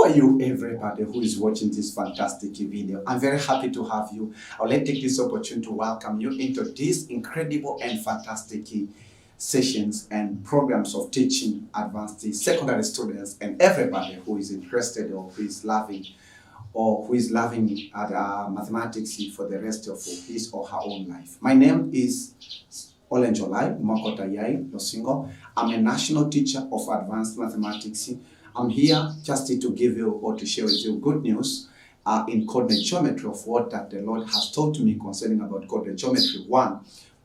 are you, everybody who is watching this fantastic video? I'm very happy to have you. I would like to take this opportunity to welcome you into these incredible and fantastic sessions and programs of teaching advanced secondary students and everybody who is interested or who is loving mathematics for the rest of his or her own life. My name is Olenjolai Losingo. I'm a national teacher of advanced mathematics. I'm here just to give you or to share with you good news in coordinate geometry of what that the Lord has taught me concerning about coordinate geometry, one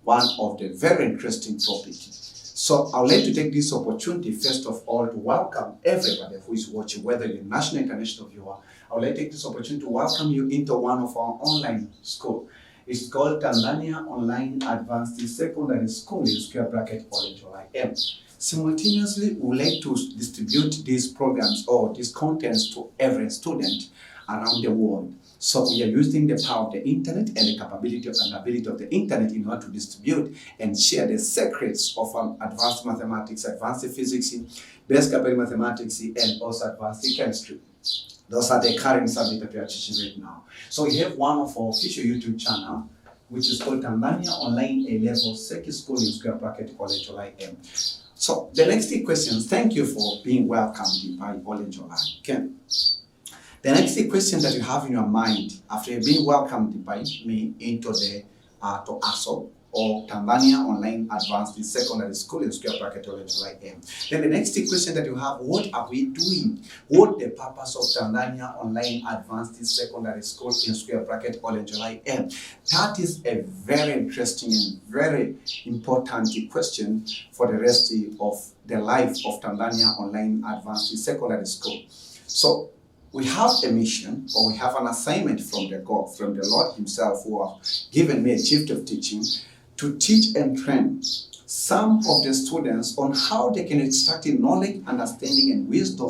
of the very interesting topics. So I would like to take this opportunity first of all to welcome everybody who is watching, whether you're a national or international viewer. I would like to take this opportunity to welcome you into one of our online schools. It's called Tanzania Online Advanced Secondary School in square bracket OLENJOLAIM. Simultaneously, we would like to distribute these programs or these contents to every student around the world. So we are using the power of the internet and the capability and ability of the internet in order to distribute and share the secrets of advanced mathematics, advanced physics, basic capability mathematics, and also advanced chemistry. Those are the current subjects that we are teaching right now. So we have one of our official YouTube channel, which is called Tanzania Online A-Level Secondary School in square bracket OLENJOLAIM. So the next question, thank you for being welcomed by Olenjolai. Okay. The next question that you have in your mind after you've been welcomed by me into the to ASO or Tanzania Online Advanced Secondary School in square bracket OLENJOLAIM. Then the next question that you have, what are we doing? What the purpose of Tanzania Online Advanced Secondary School in square bracket OLENJOLAIM? That is a very interesting and very important question for the rest of the life of Tanzania Online Advanced Secondary School. So we have a mission, or we have an assignment from the Lord Himself, who has given me a gift of teaching, to teach and train some of the students on how they can extract knowledge, understanding, and wisdom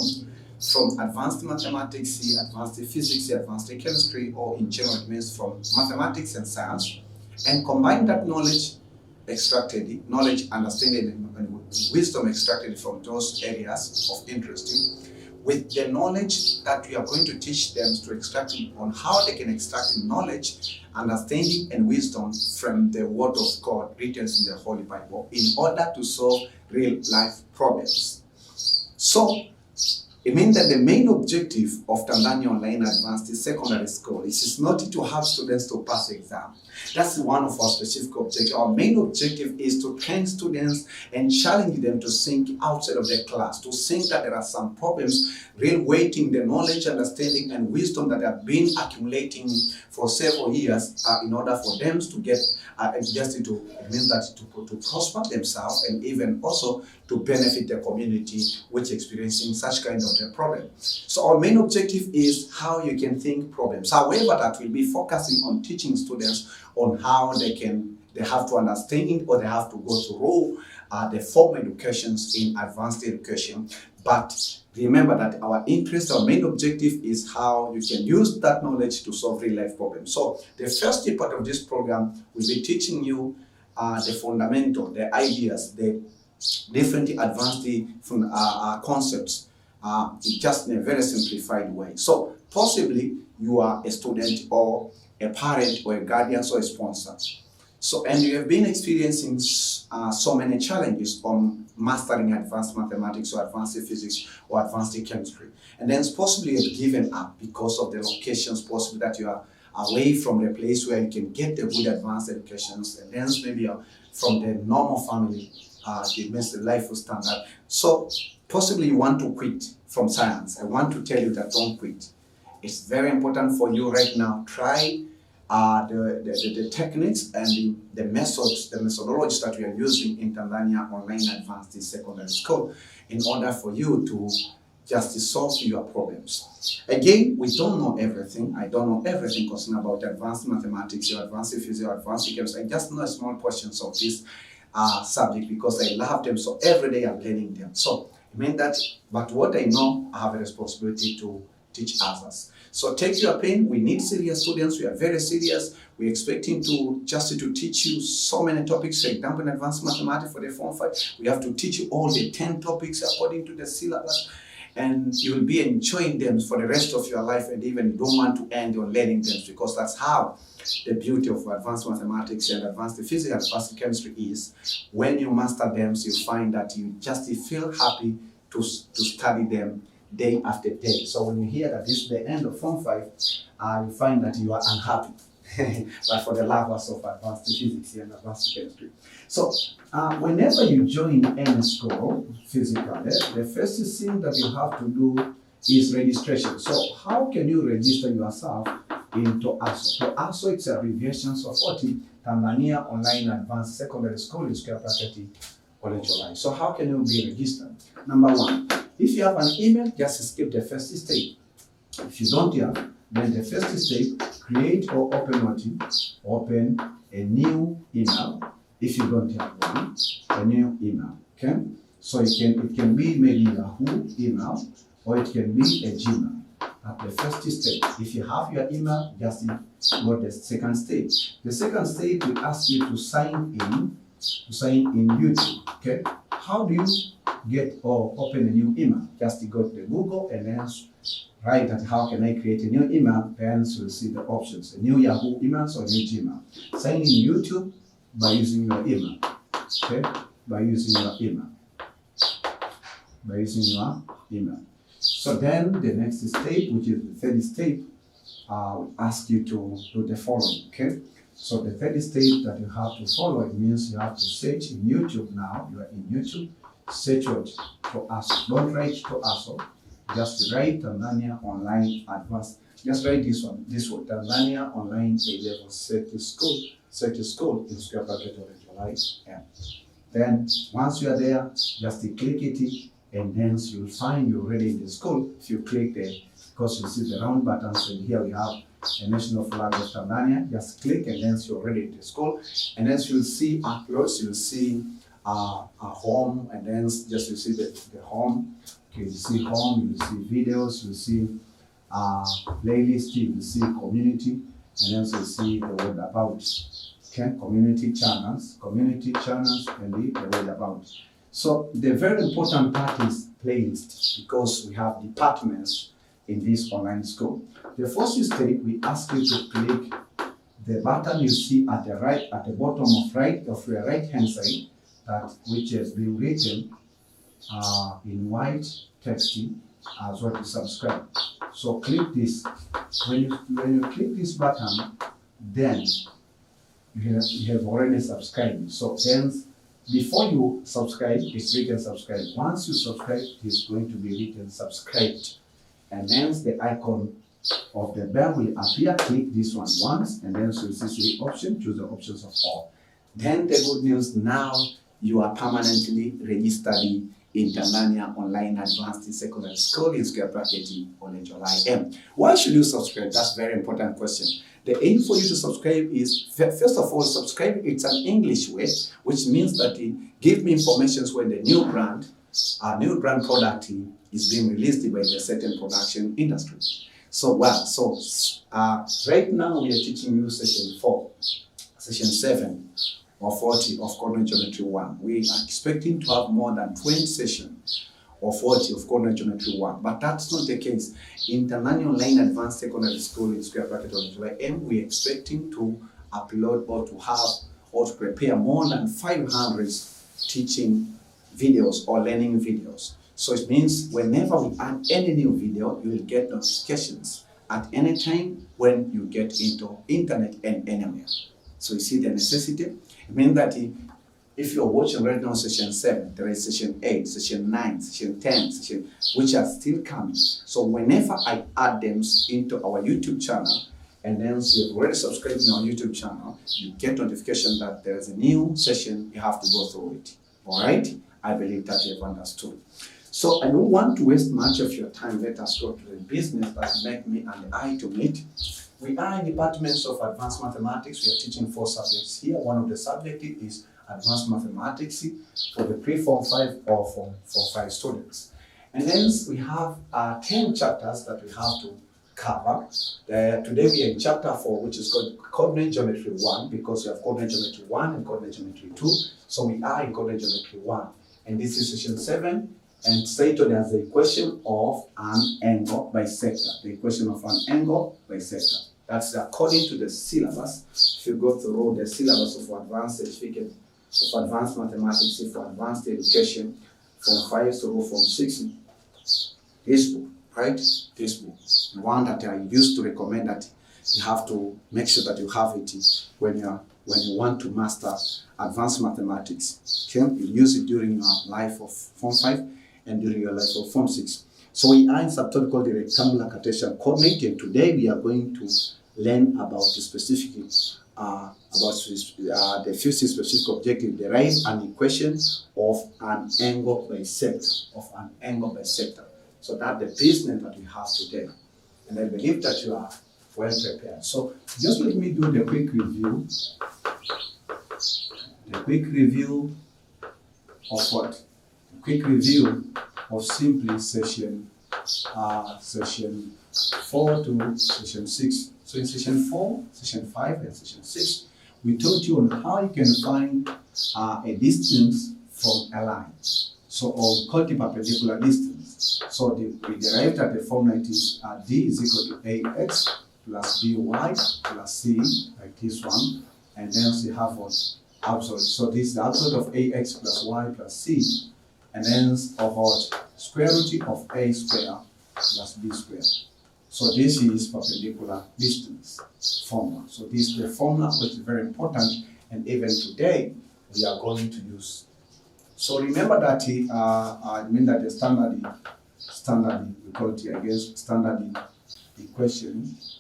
from advanced mathematics, advanced physics, advanced chemistry, or in general it means from mathematics and science, and combine that knowledge extracted, knowledge, understanding, and wisdom extracted from those areas of interest with the knowledge that we are going to teach them to extract on how they can extract knowledge, understanding, and wisdom from the Word of God written in the Holy Bible in order to solve real life problems. So, it means that the main objective of Tanzania Online Advanced Secondary School is not to have students to pass the exam. That's one of our specific objectives. Our main objective is to train students and challenge them to think outside of their class, to think that there are some problems, real weighting the knowledge, understanding, and wisdom that have been accumulating for several years in order for them to get, it means that to prosper themselves and even also to benefit the community which is experiencing such kind of a problem. So our main objective is how you can think problems. However, that will be focusing on teaching students on how they have to understand or they have to go through the formal educations in advanced education. But remember that our interest, our main objective is how you can use that knowledge to solve real life problems. So the first part of this program will be teaching you the fundamental, the ideas, the different advanced concepts, just in a very simplified way. So possibly you are a student or a parent or a guardian or a sponsor. So, and you have been experiencing so many challenges on mastering advanced mathematics or advanced physics or advanced chemistry. And then possibly you've given up because of the locations, possibly that you are away from the place where you can get the good advanced educations, and then maybe from the normal family, it means the life standard. So possibly you want to quit from science. I want to tell you that don't quit. It's very important for you right now. Try the techniques and the methods, the methodologies that we are using in Tanzania Online Advanced Secondary School in order for you to just solve your problems. Again, we don't know everything. I don't know everything concerning about advanced mathematics or advanced physics or advanced chemistry. I just know small portions of this subject because I love them. So every day I'm learning them. So it means that, but what I know, I have a responsibility to teach others. So take your pain. We need serious students. We are very serious. We're expecting to teach you so many topics. For example, in advanced mathematics for the Form 5, we have to teach you all the 10 topics according to the syllabus. and you'll be enjoying them for the rest of your life, and even you don't want to end your learning them, because that's how the beauty of advanced mathematics and advanced physics and advanced chemistry is. When you master them, you find that you just feel happy to study them day after day. So when you hear that this is the end of Form 5, you find that you are unhappy. But for the lovers of advanced physics and advanced chemistry. So whenever you join any school physically, the first thing that you have to do is registration. So how can you register yourself into ASO? So ASO, it's abbreviation of Tanzania Online Advanced Secondary School in square bracket Olenjolai. So how can you be registered? Number one, if you have an email, just skip the first step. If you don't have, then the first step, create or open a new email. If you don't have one, a new email. Okay, so it can be maybe Yahoo email, or it can be a Gmail. At the first step, if you have your email, just go the second step. The second step will ask you to sign in YouTube. Okay, how do you get or open a new email? Just go to Google and then write that how can I create a new email, then you'll see the options, a new Yahoo emails or new Gmail. Sign in YouTube by using your email, okay? By using your email. So then the next step, which is the third step, will ask you to do the following, okay? So the third step that you have to follow, it means you have to search in YouTube now. You are in YouTube, search what? To ASO. Don't write to ASO. Just write Tanzania Online Advanced. Just write this one, Tanzania Online A-Level Circuit School in square bracket Olenjolai. Then once you are there, just click it, and then you'll find you're already in the school. If you click there, because you see the round buttons, and here we have a national flag of Tanzania. Just click, and then you're already in the school. And then you'll see uploads, you'll see a home, and then just you see the home. Okay, you see home, you see videos, you see playlist, you see community, and then you see the word about. Okay, community channels, and the word about. So the very important part is playlist, because we have departments in this online school. The first step, we ask you to click the button you see at the bottom of your right hand side, which has been written in white text as what you subscribe. So click this. When you click this button, then you have already subscribed. So then before you subscribe, it's written subscribe. Once you subscribe, it's going to be written subscribed. And then the icon of the bell will appear. Click this one once, and then so you see the option, choose the options of all. Then the good news, now you are permanently registered in Tanzania Online Advanced Secondary School in square bracket OLENJOLAIM. Why should you subscribe? That's a very important question. The aim for you to subscribe is, first of all, subscribe, it's an English word, which means that it gives me information when the new brand product is being released by the certain production industry. So right now we are teaching you session 4, session 7, or 40 of coordinate geometry 1. We are expecting to have more than 20 sessions or 40 of coordinate geometry 1, but that's not the case. In Tanzania Online Advanced Secondary School in square bracket OLENJOLAIM, we are expecting to upload or to have or to prepare more than 500 teaching videos or learning videos. So it means whenever we add any new video, you will get notifications at any time when you get into internet and anywhere. So you see the necessity. It means that if you're watching right now session 7, there is session 8, session 9, session 10, which are still coming. So whenever I add them into our YouTube channel, and then you've already subscribed to our YouTube channel, you get notification that there is a new session, you have to go through it. All right? I believe that you have understood. So I don't want to waste much of your time. Let us go to the business that make me and I to meet. We are in departments of advanced mathematics. We are teaching 4 subjects here. One of the subjects is advanced mathematics for the pre-form 5 or form 5 students. And then we have 10 chapters that we have to cover. Today we are in chapter 4, which is called coordinate geometry 1, because we have coordinate geometry 1 and coordinate geometry 2. So we are in coordinate geometry 1. And this is session 7. and stated as the equation of an angle bisector. The equation of an angle bisector. That's according to the syllabus. If you go through the syllabus of advanced certificate of advanced mathematics for advanced education from 5 through from 6, this book, right? This book, one that I used to recommend that you have to make sure that you have it when you want to master advanced mathematics. Okay, you use it during your life of Form 5 and during your life of Form 6. So we are in subtopic called the rectangular Cartesian coordinate, and today we are going to learn about the specific the physics specific objective, derive an equation of an angle bisector. So that's the business that we have today, and I believe that you are well prepared. So just let me do the quick review. The quick review of what? A quick review of simply session 4 to session 6. So in session 4, session 5, and session 6, we taught you on how you can find a distance from a line. So or called the perpendicular distance. So we derived that the formula is d is equal to ax plus by plus c, like this one, and then we have what? Absolute. So this is the absolute of ax plus y plus c, and then of what? Square root of a square plus b square. So this is perpendicular distance formula. So this is the formula which is very important, and even today we are going to use. So remember that I mean that the standard we call it against standard equations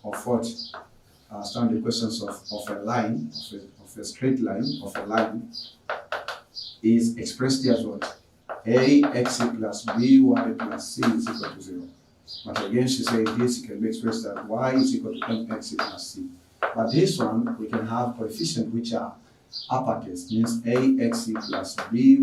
of what? Standard equations of a line, of a straight line, of a line, is expressed as what? Ax plus by plus c is equal to 0. But again, she said this can be expressed as y is equal to mx plus c. But this one, we can have coefficients which are uppercase, means ax plus by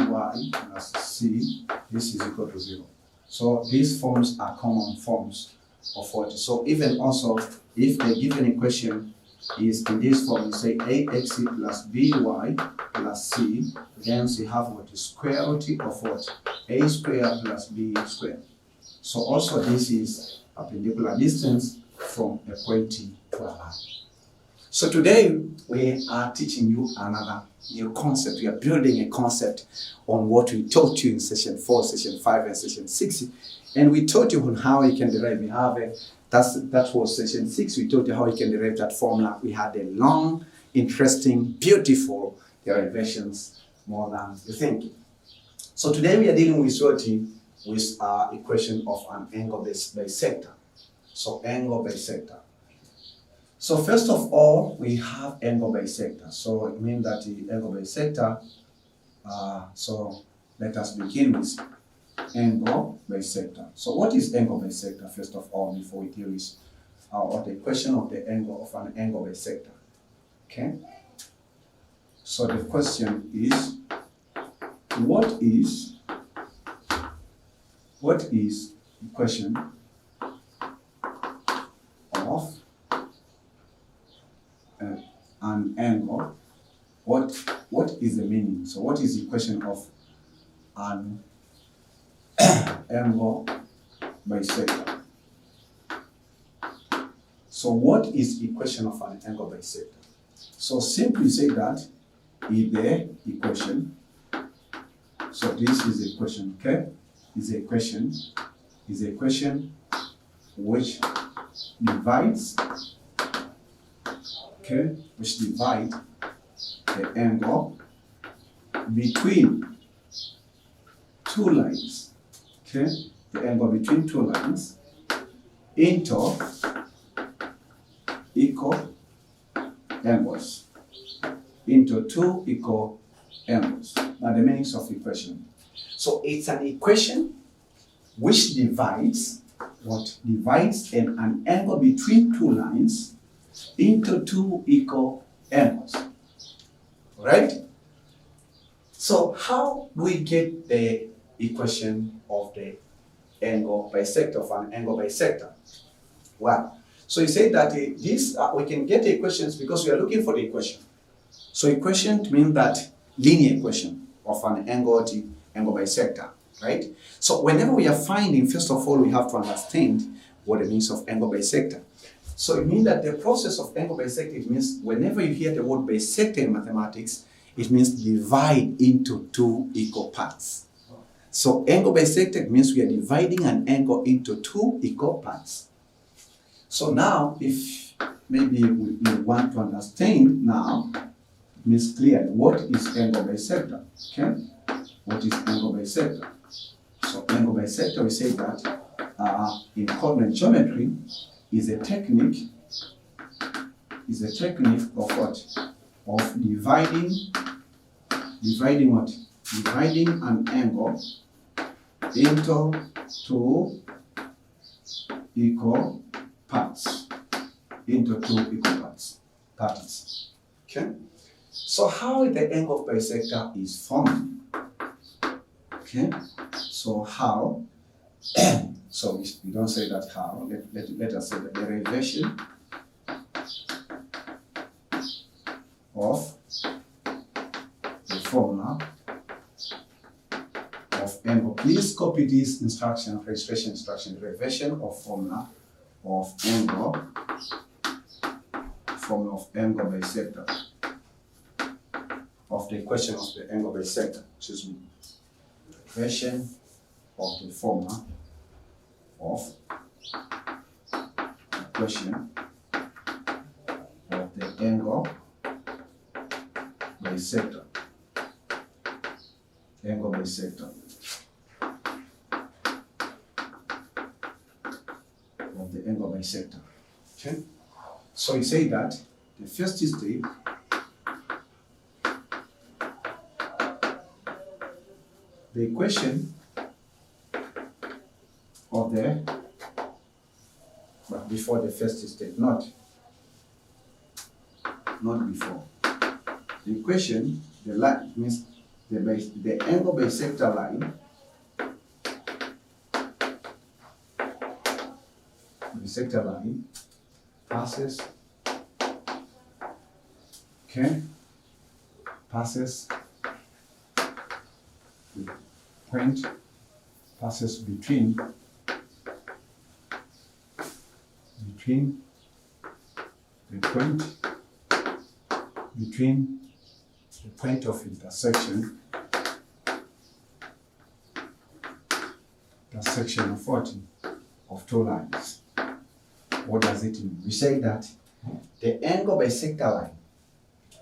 plus c, this is equal to 0. So these forms are common forms of what? So even also, if the given equation is in this form, you say ax plus by plus c, then we have what is square root of what? A square plus b square. So also this is perpendicular distance from a point to a line. So today we are teaching you another new concept. We are building a concept on what we taught you in session 4, session 5, and session 6. And we taught you on how you can derive. We have that was session 6. We taught you how you can derive that formula. We had a long, interesting, beautiful derivations, more than you think. So today we are dealing with equation of an angle bisector. So angle bisector. So first of all, we have angle bisector. So it means that the angle bisector. So let us begin with angle bisector. So what is angle bisector first of all, before we deal with the question of the angle of an angle bisector? Okay. So the question is, what is equation of an angle? What is the meaning? So what is the equation of an angle bisector? So what is equation of an angle bisector? So simply say that is the equation. So this is the equation, okay? Is a equation which divides, okay, which divide the angle between two lines, okay, the angle between two lines into equal angles, into two equal angles. Now the meanings of equation. So it's an equation which divides an angle between two lines into two equal angles. Right? So how do we get the equation of the angle bisector, of an angle bisector? Well, so you say that we can get equations because we are looking for the equation. So equation means that linear equation. of an angle bisector, right? So whenever we are finding, first of all, we have to understand what it means of angle bisector. So it means that the process of angle bisector, it means whenever you hear the word bisector in mathematics, it means divide into two equal parts. So angle bisector means we are dividing an angle into two equal parts. So now, if maybe we want to understand now, it means clearly what is angle bisector, okay? What is angle bisector? So angle bisector, we say that in coordinate geometry is a technique of what? Of dividing what? Dividing an angle into two equal parts. Into two equal parts. Okay? So how the angle bisector is formed? Okay? So how? So we don't say that how. Let us say the derivation of the formula of angle. Please copy this instruction, registration instruction, derivation of formula of angle bisector. Of the equation of the angle bisector, excuse me. Derivation of the formula of the equation of the angle bisector. Angle bisector. Of the angle bisector. Okay? So you say that the first step, the equation of the, but before the first step, not before. The equation, the line means the angle bisector line, passes, okay, passes the point, passes between the point of intersection of what? Of two lines. What does it mean? We say that the angle bisector line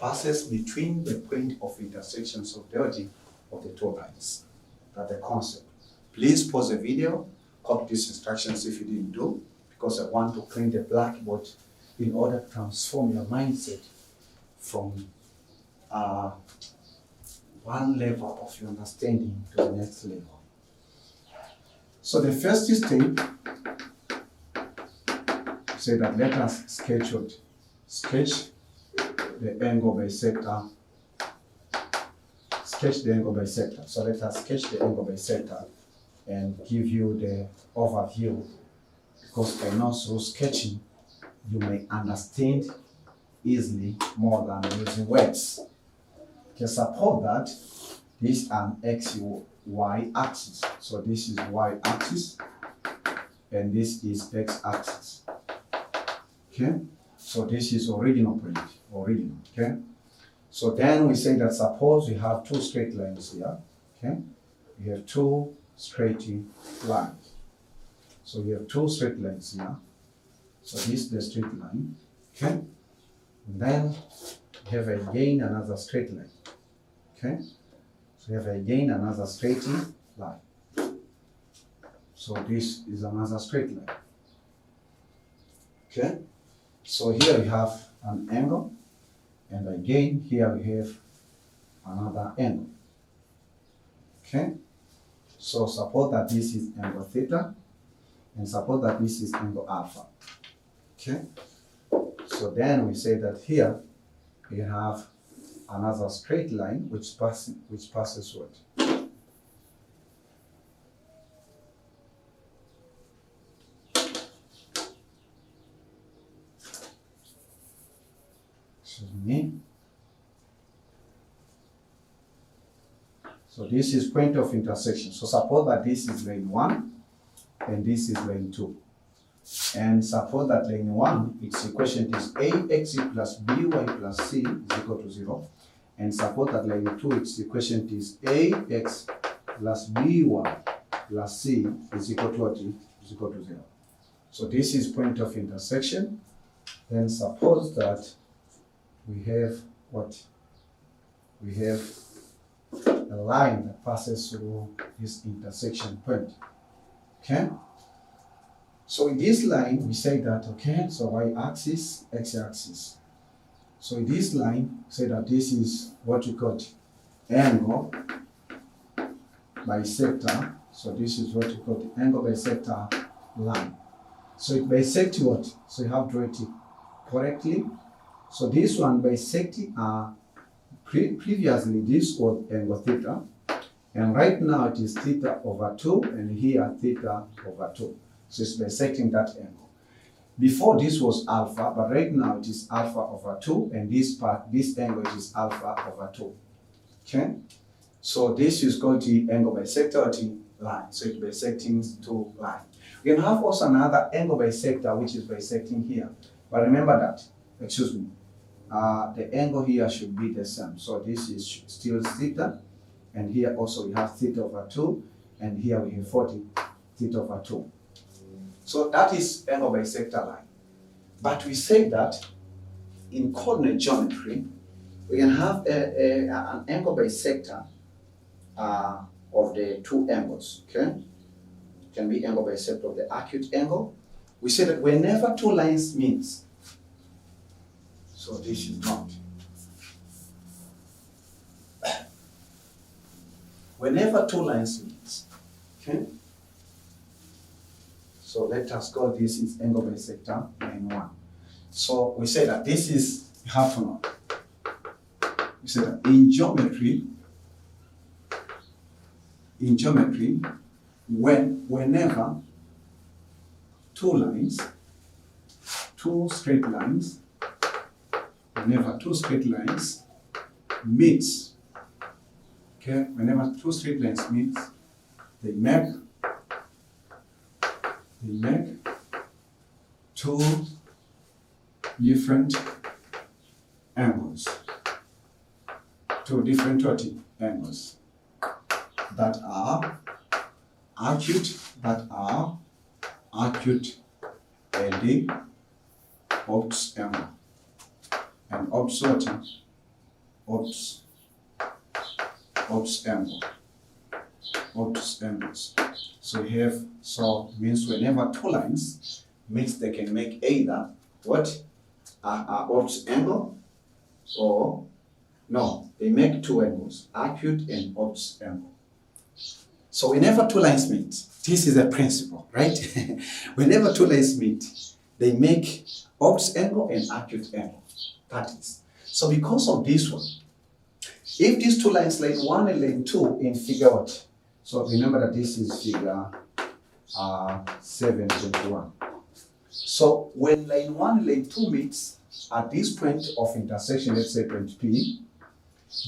passes between the point of intersections of the two lines. That's the concept. Please pause the video, copy these instructions if you didn't do, because I want to clean the blackboard in order to transform your mindset from one level of your understanding to the next level. So the first step, say that let us sketch the angle bisector. Sketch the angle bisector. So let us sketch the angle bisector and give you the overview, because I know through sketching you may understand easily more than using words. Okay, suppose that this is an XY axis. So this is Y axis and this is X axis. Okay, so this is original point, okay? So then we say that suppose we have two straight lines here, okay? We have two straight lines. So we have two straight lines here. So this is the straight line, okay? And then we have again another straight line, okay? So we have again another straight line. So this is another straight line, okay? So here we have an angle, and again here we have another angle. Okay? So suppose that this is angle theta, and suppose that this is angle alpha. Okay? So then we say that here we have another straight line which passes what? So this is point of intersection. So suppose that this is lane 1 and this is lane 2. And suppose that lane 1, its equation is ax plus by plus c is equal to 0. And suppose that lane 2, its equation is ax plus by plus c is equal to what? Is equal to 0. So this is point of intersection. Then suppose that we have what? We have a line that passes through this intersection point. Okay? So in this line, we say that, okay, so y-axis, x-axis. So in this line, say that this is what you call angle bisector. So this is what you call the angle bisector line. So it bisects what? So you have to draw it correctly. So this one bisecting previously this was angle theta, and right now it is theta over 2, and here theta over 2. So it's bisecting that angle. Before this was alpha, but right now it is alpha over 2, and this angle is alpha over 2. Okay? So this is called the angle bisector line. So it's bisecting 2 lines. We can have also another angle bisector which is bisecting here. But remember that, excuse me, the angle here should be the same. So this is still theta, and here also we have theta over 2, and here we have 40 theta over 2. So that is angle bisector line. But we say that in coordinate geometry, we can have an angle bisector of the 2 angles. Okay, it can be angle bisector of the acute angle. We say that whenever 2 lines meet, so this is not. Whenever 2 lines meet, okay. So let us call this is angle bisector line 1. So we say that this is, you have to know. We say that in geometry, whenever 2 lines, 2 straight lines, whenever 2 straight lines meet, okay, whenever 2 straight lines meet, they make 2 different angles. 2 different angles that are acute, and the obtuse angle. And obtuse angles. So we have, so means whenever 2 lines meet, they can make either what? Obtuse angle, or no, they make 2 angles, acute and obtuse angle. So whenever 2 lines meet, this is a principle, right? Whenever 2 lines meet, they make obtuse angle and acute angle. That is. So because of this one, if these 2 lines, lane 1 and lane 2 in figure what? So remember that this is figure 7.21. So when lane 1 and lane 2 meets at this point of intersection, let's say point P,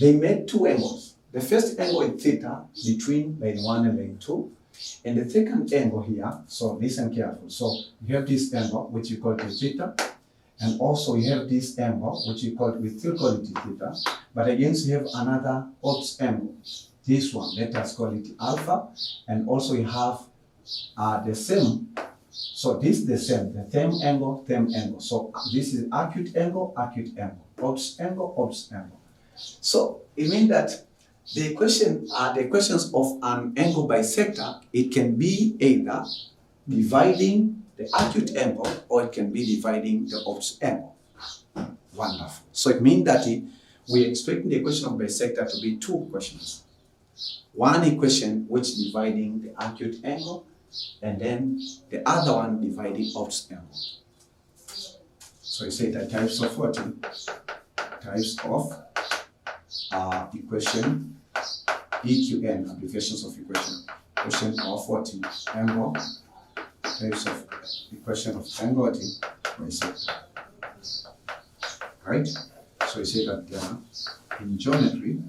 they make 2 angles. The first angle is theta between lane 1 and lane 2, and the second angle here, so listen carefully. So you have this angle which you call the theta, and also you have this angle which we still call it theta, but again you have another obtuse angle. This one, let us call it alpha, and also you have the same. So this is the same angle. So this is acute angle, obtuse angle. So it means that the equations of an angle bisector, it can be either dividing the acute angle, or it can be dividing the obtuse angle. Wonderful. So it means that we expect the equation of bisector to be 2 equations. One equation which dividing the acute angle, and then the other one dividing obtuse angle. So you say that types of what? Types of equation, EQN, applications of equation of what? Angle, types of equation of angle bisector. Right? So you say that in geometry,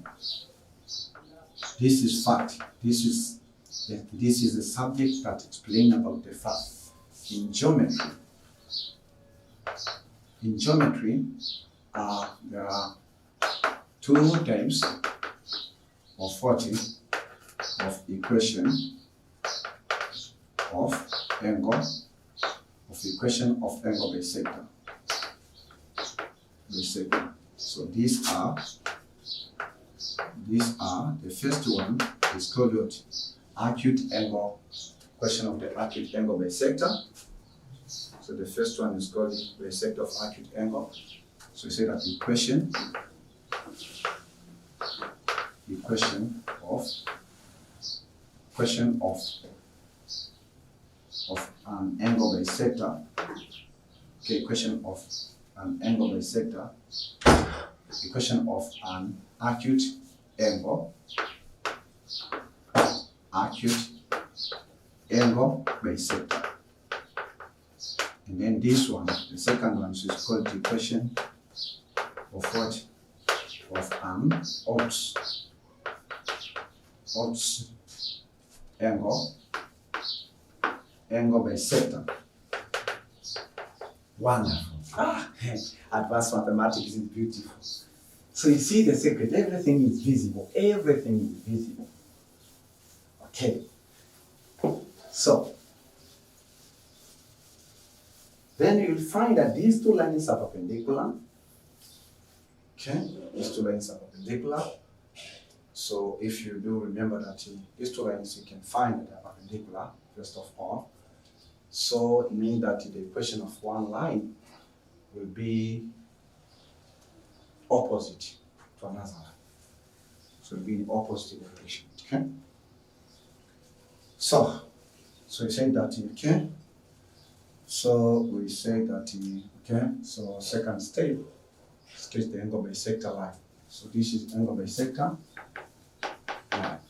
This is fact. This is a subject that explains about the fact. In geometry, there are two types of of equation of angle bisector. So these are the first one is called what? Acute angle, equation of the acute angle bisector. So the first one is called bisector of acute angle. So we say that the equation of an angle bisector. Okay, equation of an angle bisector. Equation of an acute angle bisector. And then this one, the second one, is called the equation of what? Of an obtuse angle bisector. Wonderful. Advanced mathematics is beautiful. So you see the secret, everything is visible. Okay. So, then you'll find that these two lines are perpendicular. Okay, these two lines are perpendicular. So if you do remember that these two lines, you can find that they are perpendicular, first of all. So it means that the equation of one line will be opposite to another line. So it will be in opposite direction. Okay. So we say that, okay. So we say that, okay. So second step, sketch the angle bisector line. So this is angle bisector line.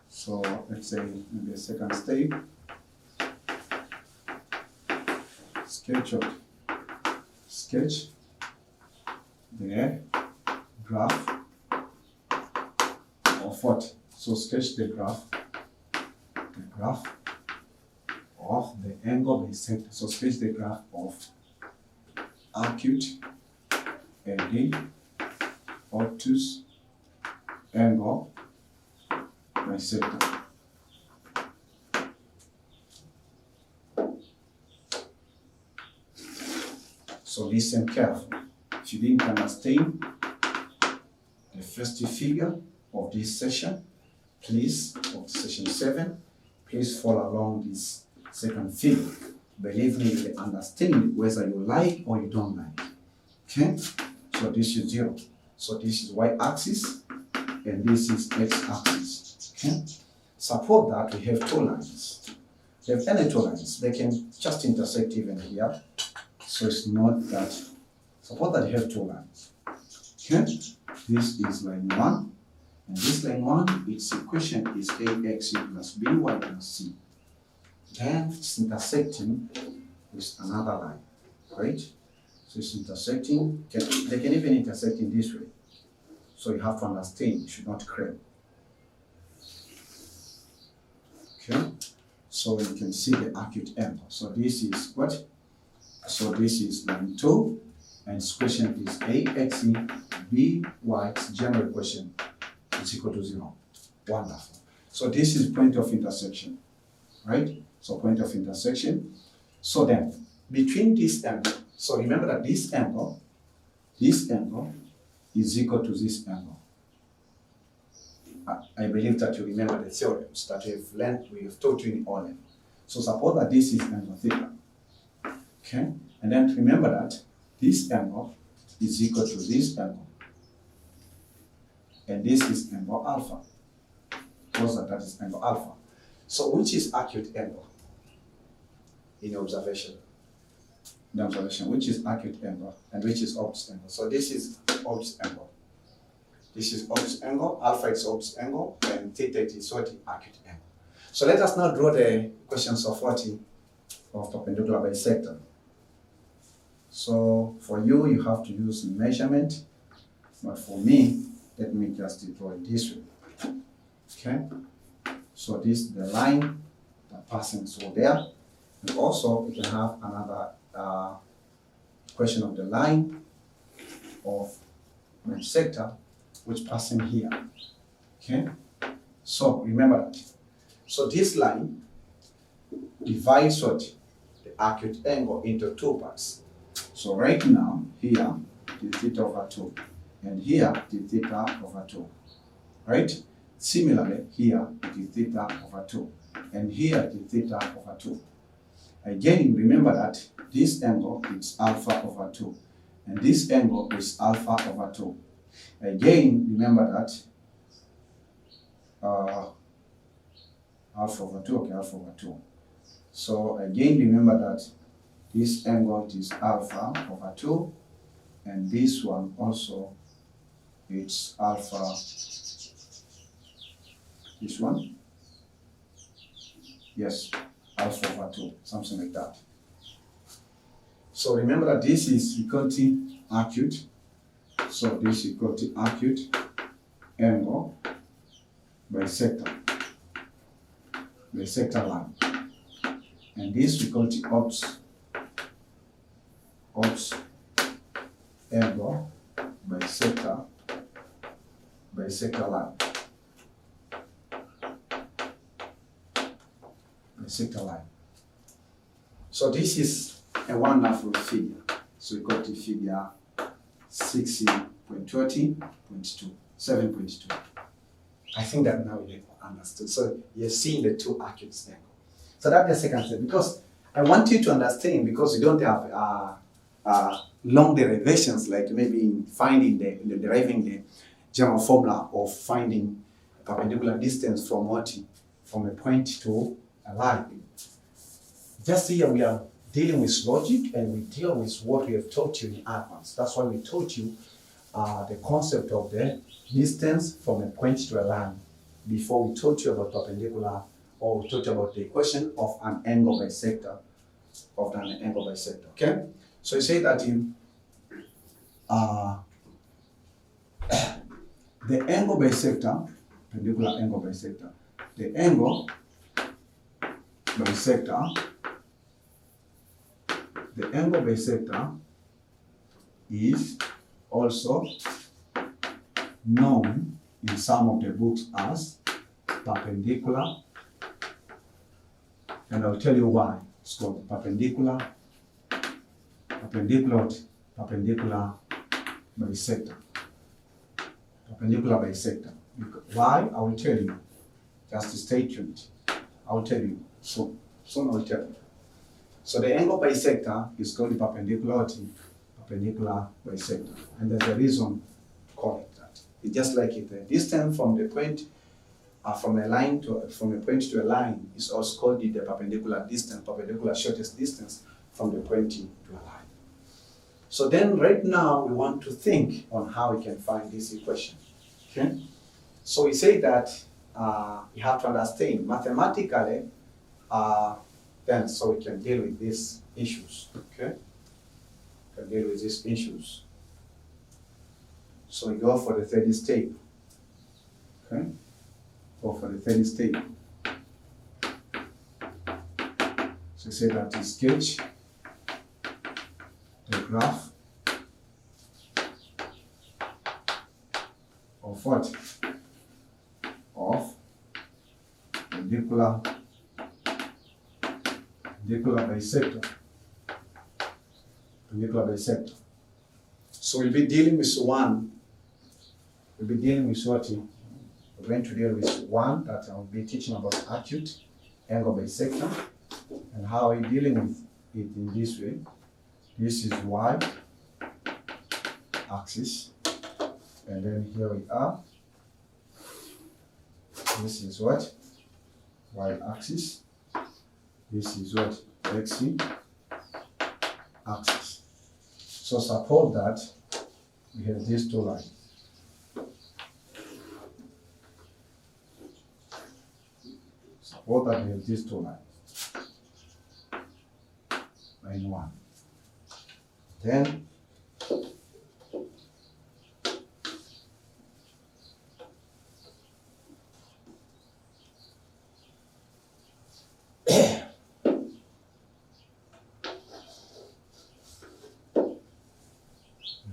So let's say maybe a second step, sketch the graph of what? So sketch the graph of the angle bisector. So sketch the graph of acute and the obtuse angle bisector. So listen carefully. If you didn't understand the first figure of this session, please, of session 7, please follow along this second figure. Believe me, you will understand whether you like or you don't like. Okay? So this is 0. So this is y-axis and this is x-axis. Okay? Suppose that we have two lines. We have any two lines. They can just intersect even here. So it's not that. Suppose that you have two lines. Okay? This is line 1. And this line 1, its equation is ax plus by plus c. Then it's intersecting with another line, right? So it's intersecting, they can even intersect in this way. So you have to understand, you should not cram. Okay? So you can see the acute angle. So this is what? So this is line 2, and its equation is ax by, its general equation is equal to 0. Wonderful. So this is point of intersection, right? So point of intersection. So then, between this angle, so remember that this angle is equal to this angle. I believe that you remember the theorems that we have taught you in OLEM. So suppose that this is angle theta. Okay? And then remember that this angle is equal to this angle. And this is angle alpha. Suppose that is angle alpha. So which is acute angle in observation? In observation, which is acute angle and which is obtuse angle? So this is obtuse angle. This is obtuse angle, alpha is obtuse angle, and theta is what? Acute angle. So let us now draw the equations of what? Of perpendicular bisector. So for you have to use measurement But for me, let me just draw it this way. Okay? So this is the line that passing through there. And also we can have another question of the line of bisector which passing here. Okay? So remember that. So this line divides what? The acute angle into two parts. So right now, here, the theta over 2. And here, the theta over 2. Right? Similarly, here, the theta over 2. And here, the theta over 2. Again, remember that this angle is alpha over 2. And this angle is alpha over 2. Again, remember that alpha over 2, okay, alpha over 2. So again, remember that this angle is alpha over 2, and this one also it's alpha, this one, yes, alpha over 2, something like that. So remember that this is equal to acute, so this is equal to acute angle bisector line. And this we call the obs angle bisector line. Bisector line. So this is a wonderful figure. So we got the figure 16.20.2, 7.2. I think that now you understood. So you're seeing the two acute angles. So that's the second step, because I want you to understand, because you don't have long derivations like maybe in finding deriving the general formula of finding a perpendicular distance from a point to a line. Just here we are dealing with logic, and we deal with what we have taught you in advance. That's why we taught you the concept of the distance from a point to a line before we taught you about perpendicular, or we taught you about the equation of an angle bisector, okay? So you say that in the angle bisector, perpendicular angle bisector, the angle bisector is also known in some of the books as perpendicular, and I'll tell you why it's called perpendicular bisector. Perpendicular bisector. Why? I will tell you. Just stay tuned. I will tell you soon. Soon I will tell you. So the angle bisector is called perpendicular bisector, and there's a reason to call it that. It's just like the distance from the point from a point to a line is also called the perpendicular distance, perpendicular shortest distance from the point to a line. So then right now we want to think on how we can find this equation. Okay? So we say that you have to understand mathematically, then so we can deal with these issues. Okay? We can deal with these issues. So we go for the third step. Okay? Go for the third step. So we say that you sketch the graph of what? Of perpendicular bisector. Perpendicular bisector. So we'll be dealing with one. We'll be dealing with what? We're going to deal with one that I'll be teaching about acute angle bisector, and how we're dealing with it in this way. This is y axis, and then here we are. This is what? Y axis. This is what? X axis. So suppose that we have these two lines. Suppose that we have these two lines. Line 1. Then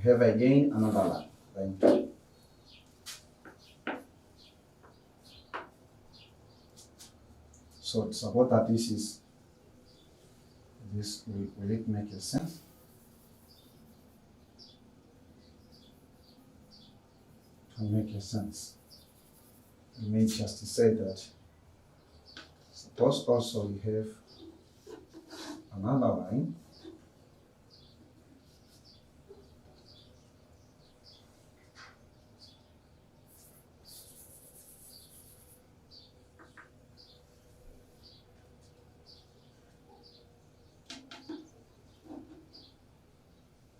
have again another line, line 2. So to support that this is, will it make a sense? To make a sense. It means just to say that, suppose also we have another line.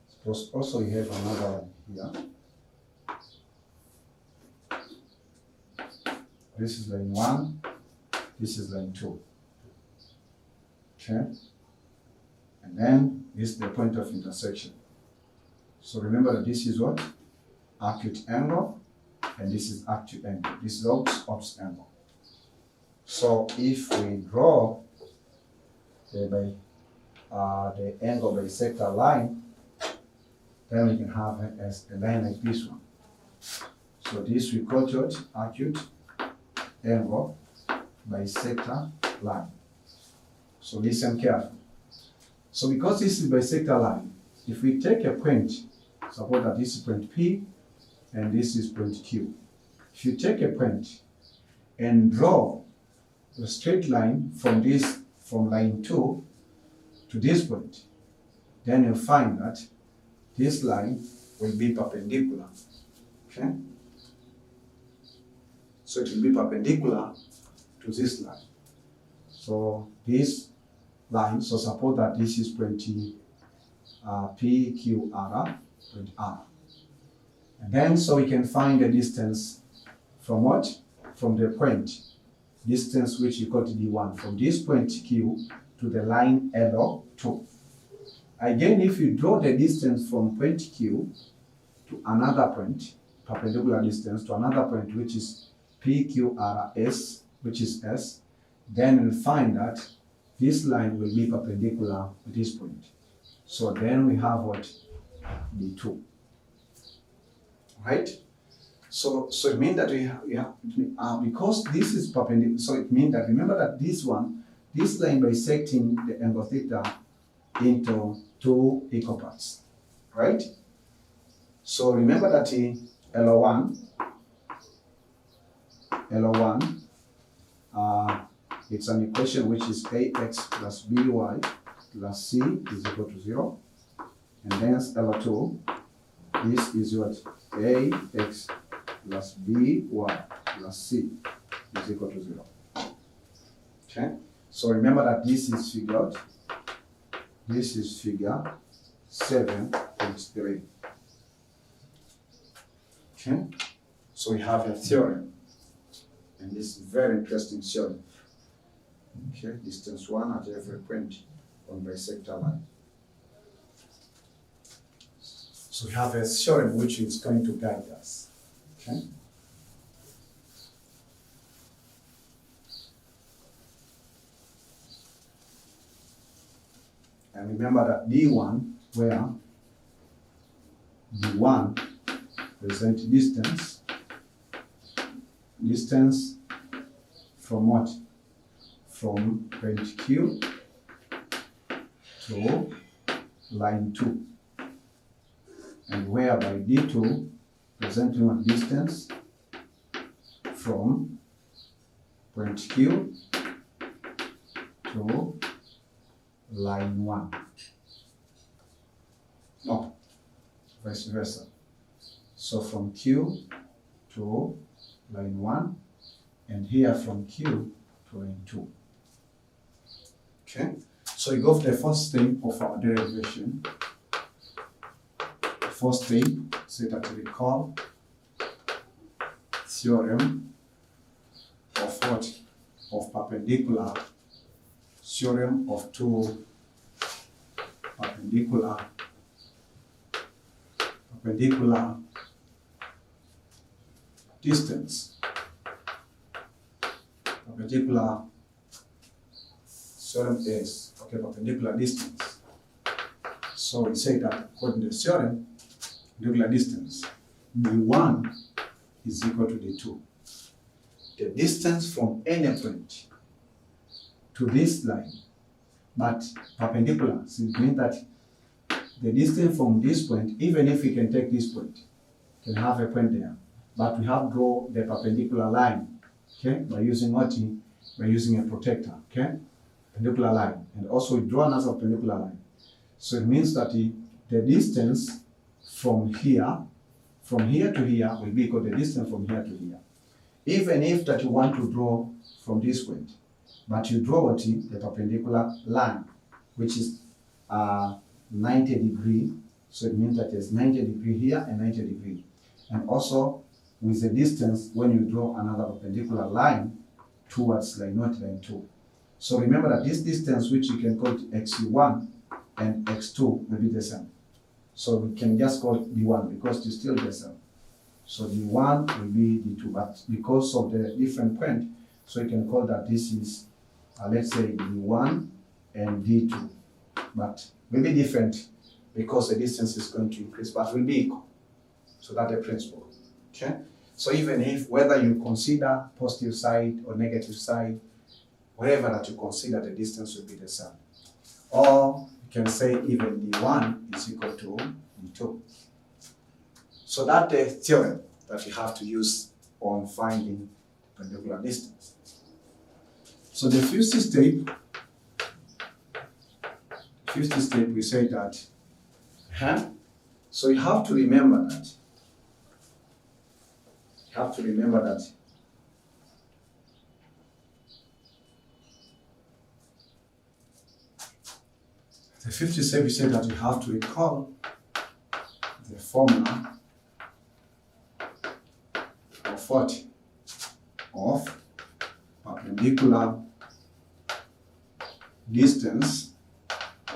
Suppose also we have another line here. This is line 1, this is line 2. Okay? And then this is the point of intersection. So remember that this is what? Acute angle, and this is acute angle. This is obtuse angle. So if we draw the angle bisector line, then we can have it as a line like this one. So this we call it acute angle bisector line. So listen carefully. So because this is bisector line, if we take a point, suppose that this is point P and this is point Q. If you take a point and draw a straight line from line 2 to this point, then you'll find that this line will be perpendicular. Okay? So it will be perpendicular to this line. So this line, so suppose that this is point PQR, point R. And then so we can find the distance from what? From the point, distance which you call D1, from this point Q to the line L2. Again, if you draw the distance from point Q to another point, perpendicular distance to another point which is PQRS, which is S, then you'll find that this line will be perpendicular to this point. So then we have what? D2. Right? So it means that we have because this is perpendicular, so it means that, remember that this line bisecting the angle theta into 2 equal parts, right? So remember that LO1, it's an equation which is AX plus BY plus C is equal to 0. And hence LO2, this is what? AX plus BY plus C is equal to 0. Okay? So remember that this is figured. This is figure 7.3. Okay? So we have a theorem. And this is a very interesting theorem. Okay, distance 1 at every point on bisector line. So we have a theorem which is going to guide us. Okay? And remember that D1, where D1 represents distance from what? From point Q to line 2. And whereby D2 representing what? Distance from point Q to line 1. No, vice versa. So from Q to line 1, and here from Q to line 2. Okay, so we go for the first thing of our derivation. The first thing, say that we call theorem of what? Of perpendicular. Theorem of 2 perpendicular distance. Perpendicular theorem is perpendicular distance. So we say that according to the theorem, perpendicular distance, d1 is equal to d2. The distance from any point to this line, but perpendicular, so it means that the distance from this point, even if we can take this point, can have a point there, but we have to draw the perpendicular line, okay, by using what? By using a protector, okay, perpendicular line, and also we draw another perpendicular line. So it means that the distance from here to here will be equal to the distance from here to here. Even if that you want to draw from this point, but you draw what? The perpendicular line, which is 90 degree. So it means that there's 90 degree here and 90 degree. And also with the distance, when you draw another perpendicular line towards line 0, line 2. So remember that this distance, which you can call it x1 and x2, will be the same. So we can just call it d1 because it's still the same. So d1 will be d2, but because of the different point, so you can call that this is, let's say, d1 and d2, but will be different because the distance is going to increase, but will be equal. So that's the principle, okay? So even if, whether you consider positive side or negative side, whatever that you consider, the distance will be the same. Or you can say even d1 is equal to d2. So that's the theorem that you have to use on finding perpendicular distance. So the first step, we say that, so you have to remember that. The fifth step, we say that you have to recall the formula of what? Of perpendicular distance.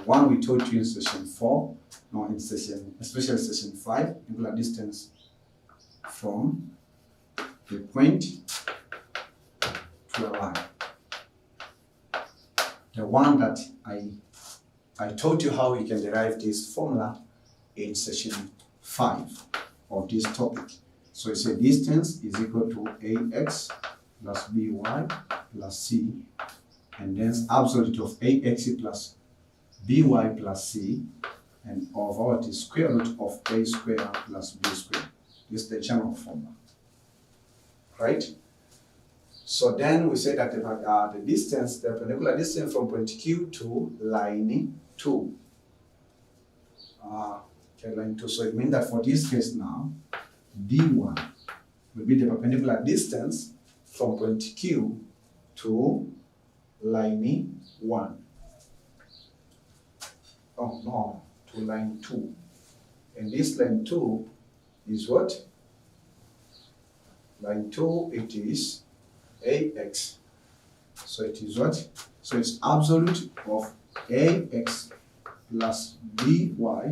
One we taught you in session 4, no, in session, especially session 5, perpendicular distance from the point to a line. The one that I taught you how you can derive this formula in session 5 of this topic. So it's a distance is equal to ax plus by plus c, and then absolute of ax plus by plus c, and over what is square root of a square plus b square. This is the general formula, right? So then we say that the distance, the perpendicular distance from point Q to line 2. Okay, line 2. So it means that for this case now, D1 will be the perpendicular distance from point Q to line 1. Oh no, to line 2. And this line 2 is what? Line 2, it is AX. So it is what? So it's absolute of AX plus BY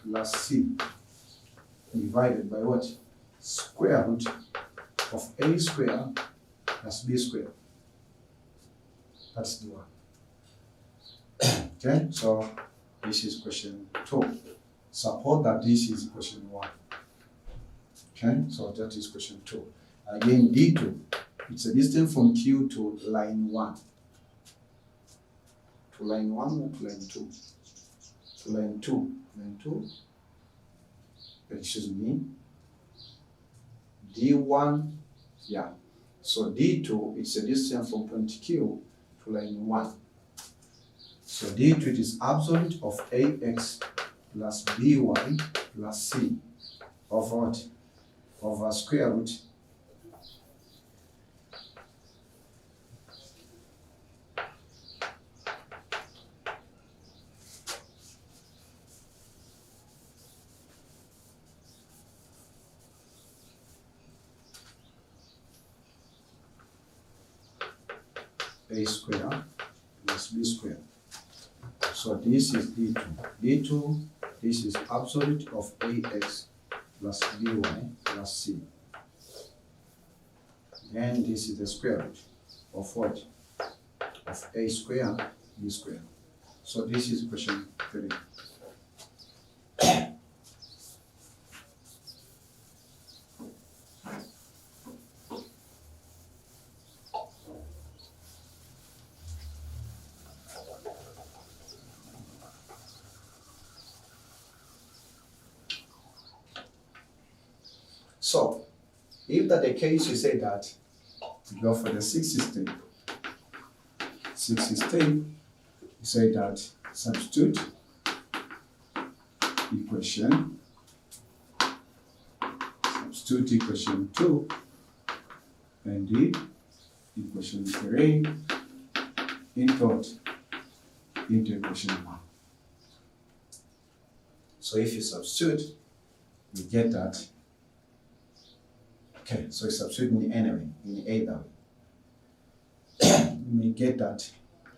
plus C divided by what? Square root of A square plus B square. That's the one. Okay, so this is question 2. Suppose that this is question 1. Okay, so that is question 2. Again, D2, it's a distance from Q to line 1. To line 1 or to line 2? To line 2. Line 2, excuse me. D1, yeah. So D2, it's a distance from point Q to line 1. So D2 it is absolute of AX plus BY plus C over what? Over square root A square plus B square. So this is D2. D2, this is absolute of AX plus BY plus C. And this is the square root of what? Of A square, B square. So this is question 3. So, if that the case, you say that, you go for the 60th step. 60th step, you say that substitute equation 2 and the equation 3 into equation 1. So if you substitute, you get that. Okay, so you substitute in anyway, in either way. You may get that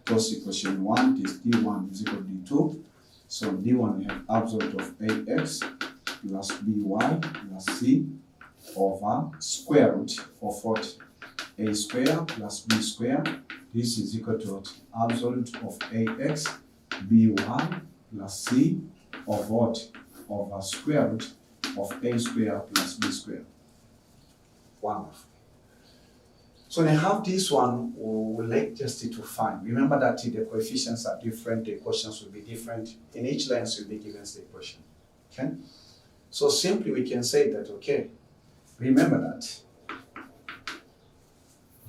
because equation 1 is d1 is equal to d2. So d1 we have absolute of ax plus by plus c over square root of what? A square plus b square. This is equal to what? Absolute of ax by plus c of what? Over square root of a square plus b square. Wonderful. So when I have this one, we like just to find. Remember that the coefficients are different, the equations will be different. In each line will be given the equation. Okay? So simply we can say that, okay, remember that.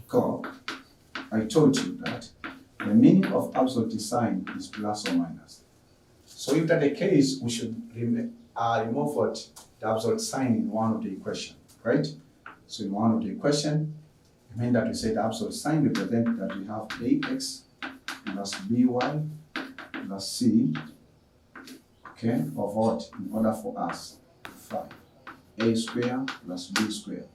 Because I told you that the meaning of absolute sign is plus or minus. So if that's the case, we should remove what? The absolute sign in one of the equation, right? So in one of the equation, it means that we say the absolute sign represents that we have ax plus by plus c, okay, of what? In order for us to find a square plus b square.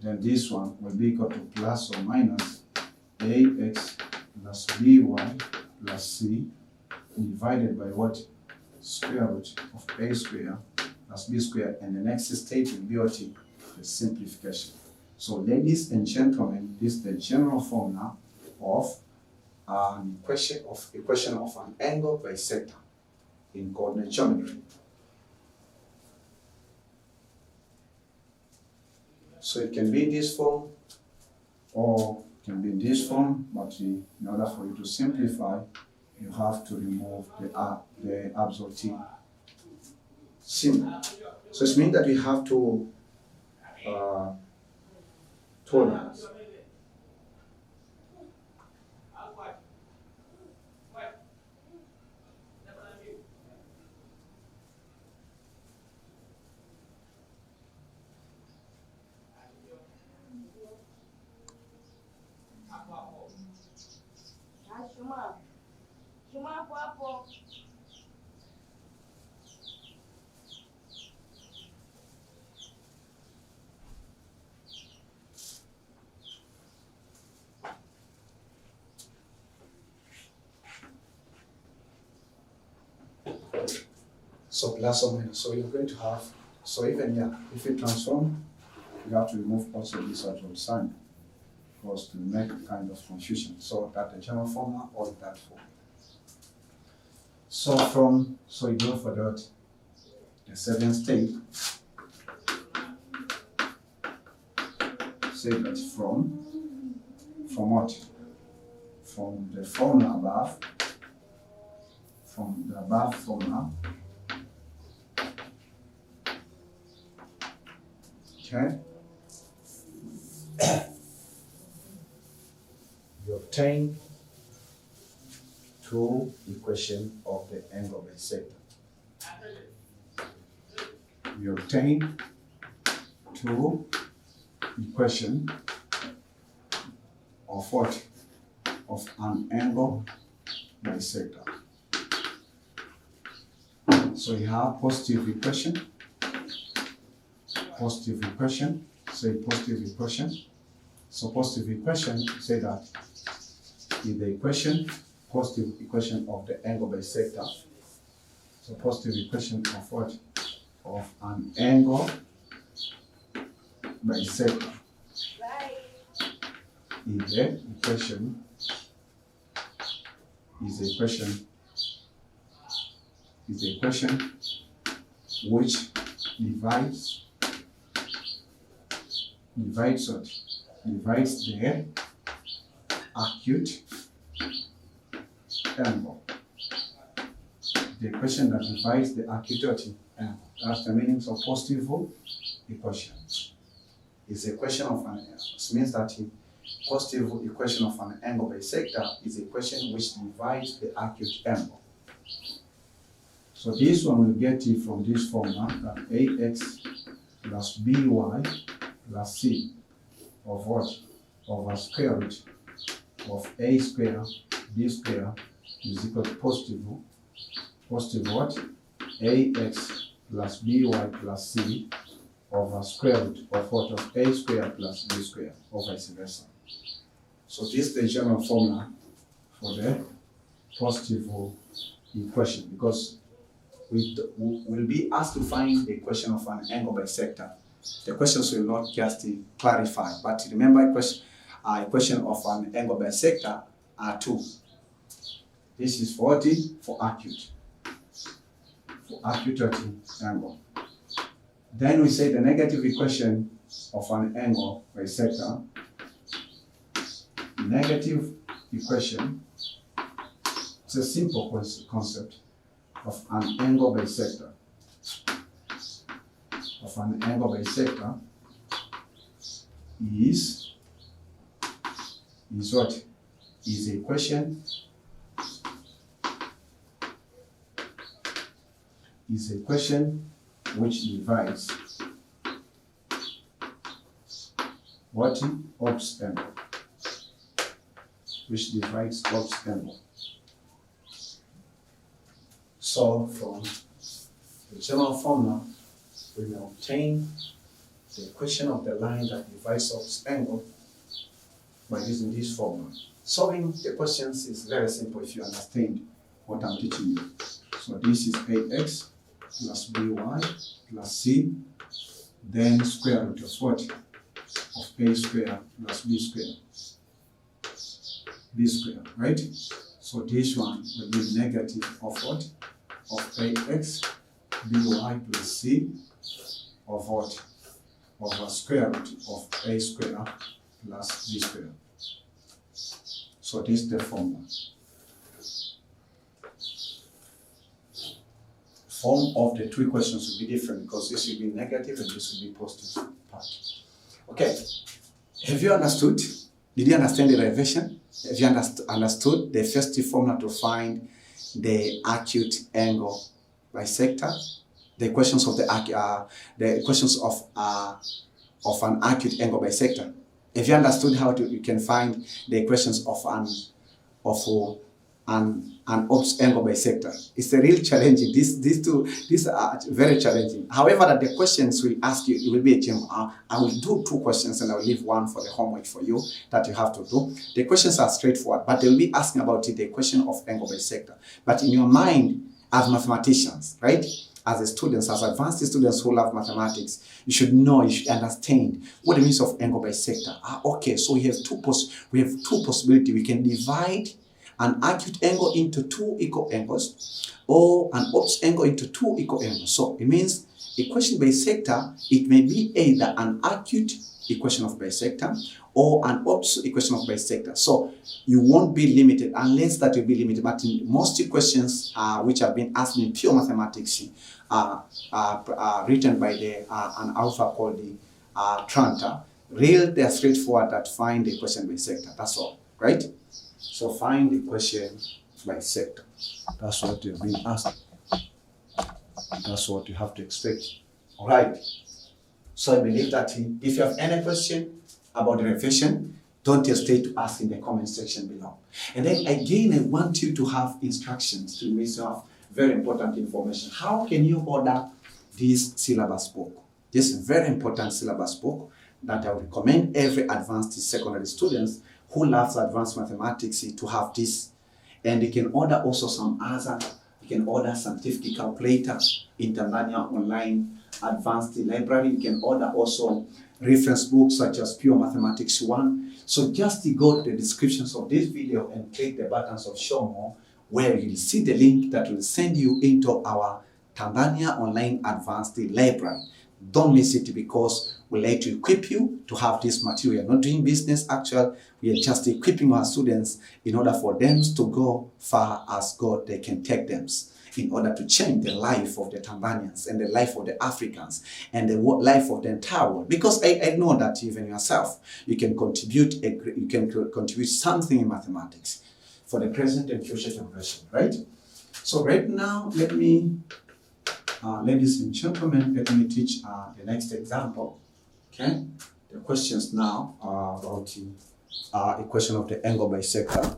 Then this one will be equal to plus or minus ax plus by plus c divided by what? Square root of a square plus b square. And the next step will be what? The simplification. So ladies and gentlemen, this is the general formula of an equation of an angle bisector in coordinate geometry. So it can be in this form or it can be in this form, but in order for you to simplify, you have to remove the absolute symbol. So it means that we have to tolerance. So plus or minus. So you're going to have, so even here, if you transform, you have to remove also this absolute sign because to make kind of confusion. So that the general formula or that form. So you go for the 7th step. Say that from what? From the formula above, from the above formula. Okay. You obtain two equations of the angle bisector. You obtain two equations of what? Of an angle bisector. So you have positive equation. Positive equation, say positive equation. So positive equation, say that is the equation, positive equation of the angle bisector. So positive equation of what? Of an angle bisector. Is the equation, which divides the acute angle. The equation that divides the acute angle. That's the meaning of positive equation. Is a equation of an it means that the positive equation of an angle bisector is a equation which divides the acute angle. So this one will get it from this formula that ax plus by plus c of what? Over square root of a square b square is equal to positive what? Ax plus by plus c over square root of what? Of a square plus b square or vice versa. So this is the general formula for the positive equation, because we will be asked to find the equation of an angle bisector. The questions will not just clarify, but remember equation of an angle bisector are two. This is for acute angle. Then we say the negative equation of an angle bisector. Negative equation is a simple concept of an angle bisector. Of an angle bisector is what? Is the equation which divides what? Opposite angle. Which divides opposite angle. So from the general formula, we may obtain the equation of the line that divides opposite angle by using this formula. Solving the questions is very simple if you understand what I'm teaching you. So this is ax plus by plus c, then square root of what? Of a square plus b square. B square, right? So this one will be negative of what? Of ax by plus c of what? Of a square root of a square plus b square. So this is the formula. Form of the two equations will be different because this will be negative and this will be positive part. Okay, have you understood? Did you understand the derivation? Have you understood the first formula to find the acute angle bisector? The equations of the equations of an acute angle bisector. If you understood how you can find the equations of an opposite angle bisector, it's a real challenging. These are very challenging. However, that the questions will ask you, it will be a general. I will do two questions and I will leave one for the homework for you that you have to do. The questions are straightforward, but they will be asking about the equation of angle bisector. But in your mind, as mathematicians, right? As a students, as advanced students who love mathematics, you should know, you should understand what the means of angle bisector. Okay, so we have two possibilities. We can divide an acute angle into two equal angles, or an opposite angle into two equal angles. So it means equation bisector, it may be either an acute equation of bisector or an opposite equation of bisector. So you won't be limited unless that will be limited. But in most questions which have been asked in pure mathematics written by an author called the Tranter, they are straightforward that find the equation bisector. That's all, right? So find the equation bisector. That's what you've been asked. That's what you have to expect. All right. So I believe that if you have any question about the revision, don't hesitate to ask in the comment section below. And then again, I want you to have instructions to yourself, very important information. How can you order this syllabus book? This very important syllabus book that I would recommend every advanced secondary students who loves advanced mathematics to have this. And you can order also some other, you can order scientific calculator in TANZANIA online advanced library. You can order also reference books such as Pure Mathematics 1. So just go to the descriptions of this video and click the buttons of show more, where you'll see the link that will send you into our TANZANIA online advanced library. Don't miss it, because we like to equip you to have this material. Not doing business actual, we are just equipping our students in order for them to go far as God they can take them. in order to change the life of the Tanzanians and the life of the Africans and the life of the entire world. Because I know that even yourself, you can contribute something in mathematics for the present and future generation, right? So right now, let me, ladies and gentlemen, let me teach the next example, okay? The questions now are about the equation of the angle bisector.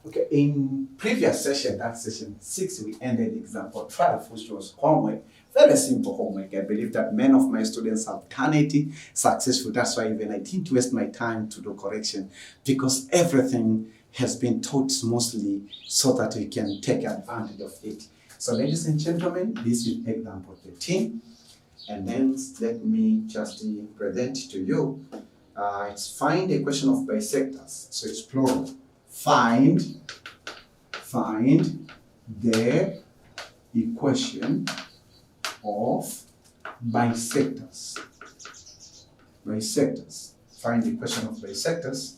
Okay, in previous session, that session 6, we ended example 12, which was homework. Very simple homework. I believe that many of my students have done it successful. That's why even I didn't waste my time to do correction, because everything has been taught smoothly so that we can take advantage of it. So ladies and gentlemen, this is example 13. And then let me just present to you. It's find the equation of bisectors. So it's plural. Find the equation of bisectors. Bisectors. Find the equation of bisectors.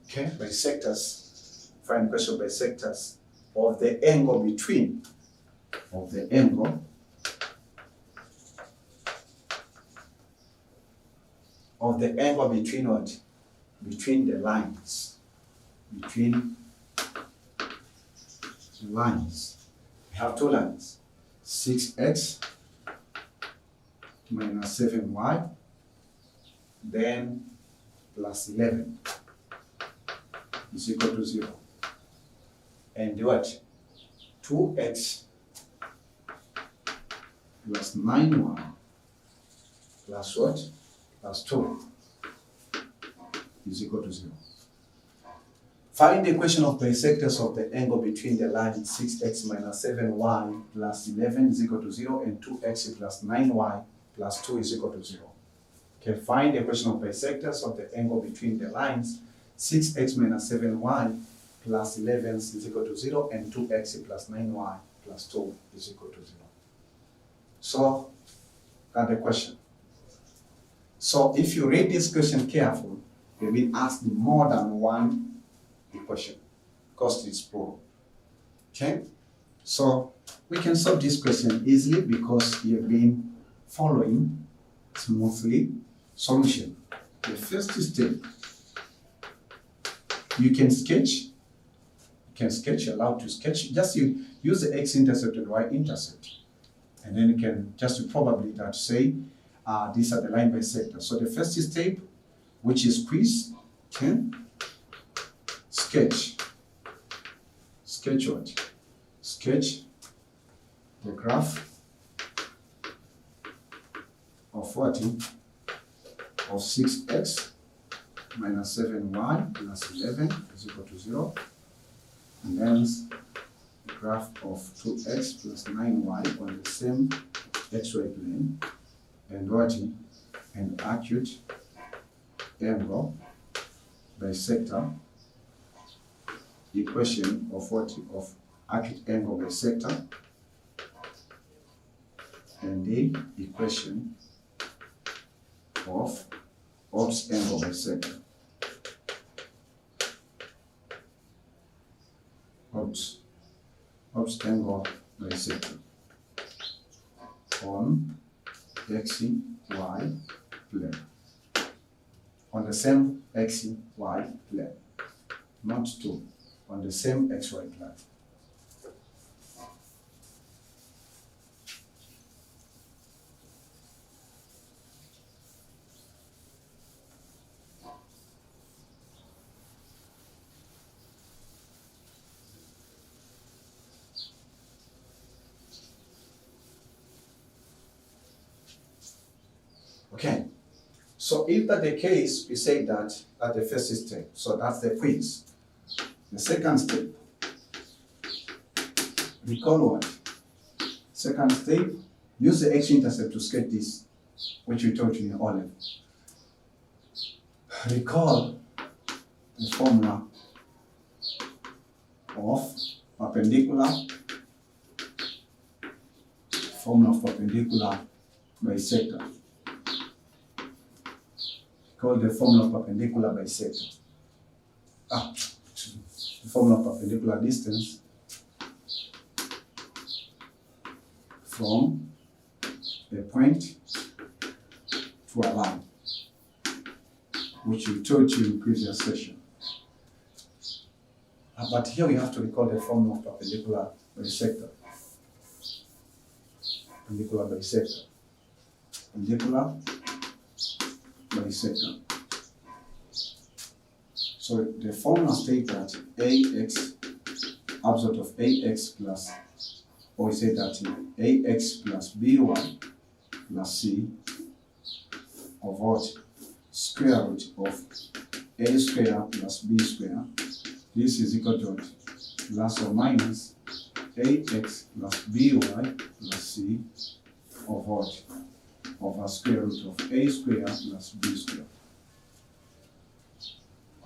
Okay, bisectors. Find the equation of bisectors of the angle between. Of the angle. Of the angle between what? Between the lines. Between the lines. We have two lines. 6x minus 7y, then plus 11 is equal to 0. And what? 2x plus 9y plus what? Plus 2 is equal to 0. Find the equation of bisectors of the angle between the lines 6x minus 7y plus 11 is equal to 0 and 2x plus 9y plus 2 is equal to 0. Okay, find the equation of bisectors of the angle between the lines 6x minus 7y plus 11 is equal to 0 and 2x plus 9y plus 2 is equal to 0. So, got the question. So if you read this question carefully, you've been asked more than one equation because it's plural. Okay? So we can solve this question easily because you've been following smoothly solution. The first step, you can sketch. You're allowed to sketch. Just you use the x-intercept and y-intercept. And then you can just probably that say, these are the line bisectors. So the first step, which is quiz, okay? Sketch what? Sketch the graph of what? Of 6x minus 7y plus 11 is equal to 0. And then the graph of 2x plus 9y on the same xy plane. And what? And acute angle bisector, equation of what? Of acute angle bisector, and the equation of obtuse angle bisector. Obtuse angle bisector on x, y plane. On the same x, y plane. Not two. On the same xy plane. Okay, so if that's the case, we say that at the first step. So that's the quiz. The second step, recall what? Second step, use the x-intercept to sketch this, which we taught you in O-level. Recall the formula of perpendicular bisector. Called the formula of perpendicular bisector. The formula of perpendicular distance from a point to a line, which we told you in previous session. But here we have to recall the form of perpendicular bisector. Perpendicular bisector. Perpendicular bisector. So the formula states that AX, absolute of AX plus, or we say that AX plus BY plus C of what? Square root of A square plus B square. This is equal to plus or minus AX plus BY plus C of what? Of a square root of A square plus B square.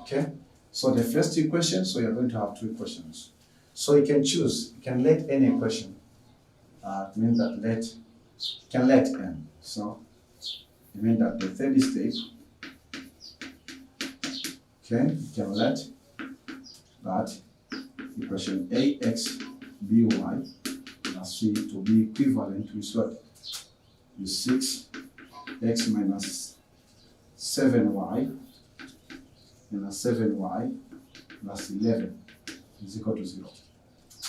Okay? So the first equation, so you're going to have two equations. So you can choose, you can let any equation. It means that you can let n. So it means that the third stage, okay, you can let that equation AX BY plus C to be equivalent to what? Is 6x minus 7y minus 7y plus 11 is equal to 0.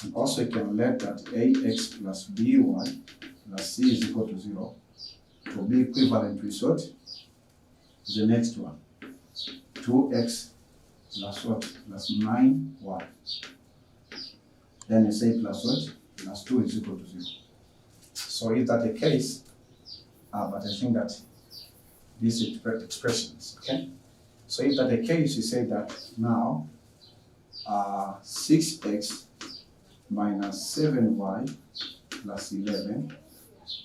And also you can let that AX plus BY plus C is equal to 0 to be equivalent to what? The next one. 2x plus what? Plus 9y. Then you say plus what? Plus 2 is equal to 0. So is that the case? But I think that these expressions, okay? So if that the case, you say that now 6x minus 7y plus 11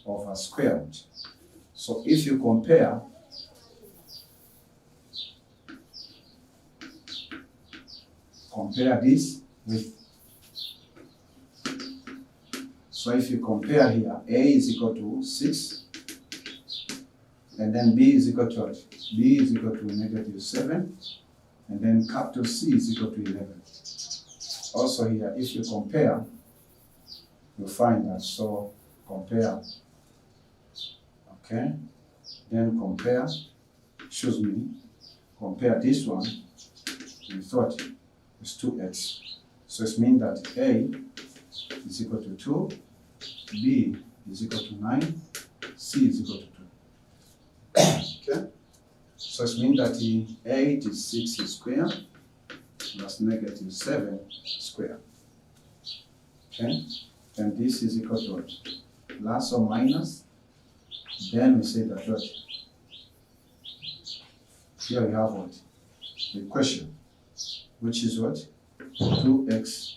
over square root. So if you compare this with, so if you compare here, A is equal to 6, and then B is equal to what? B is equal to negative 7, and then capital C is equal to 11. Also here, if you compare, you find that, so compare, okay, then compare, compare this one with what? Is 2x. So it means that A is equal to 2, B is equal to 9, C is equal to 2. Okay? So it means that the 8 is 6 square plus negative 7 square. Okay? And this is equal to what? Plus or minus. Then we say that what? Here we have what? The equation, which is what? 2x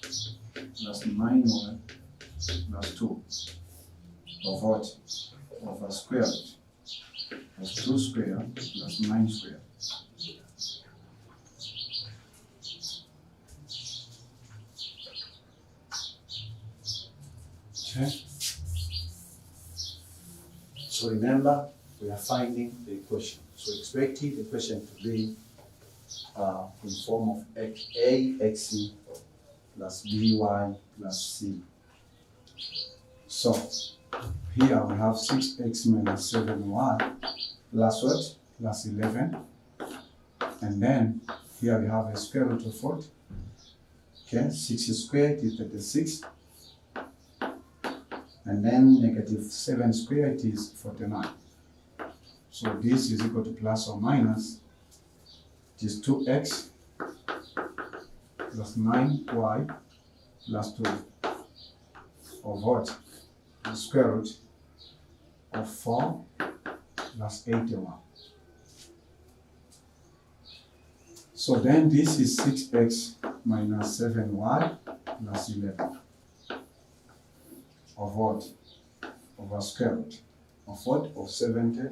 plus 9y plus 2 of what? Of a square root of 2 square plus 9 square. Okay. So remember, we are finding the equation. So expecting the equation to be in form of AXC plus BY plus C. So here we have 6x minus 7y plus what? Plus 11. And then here we have a square root of what? Okay, 6 squared is 36. And then negative 7 squared is 49. So this is equal to plus or minus, it is 2x plus 9y plus 2 of what? The square root of 4 plus 81. So then this is 6x minus 7y plus 11 of what? Of a square root of what? Of 70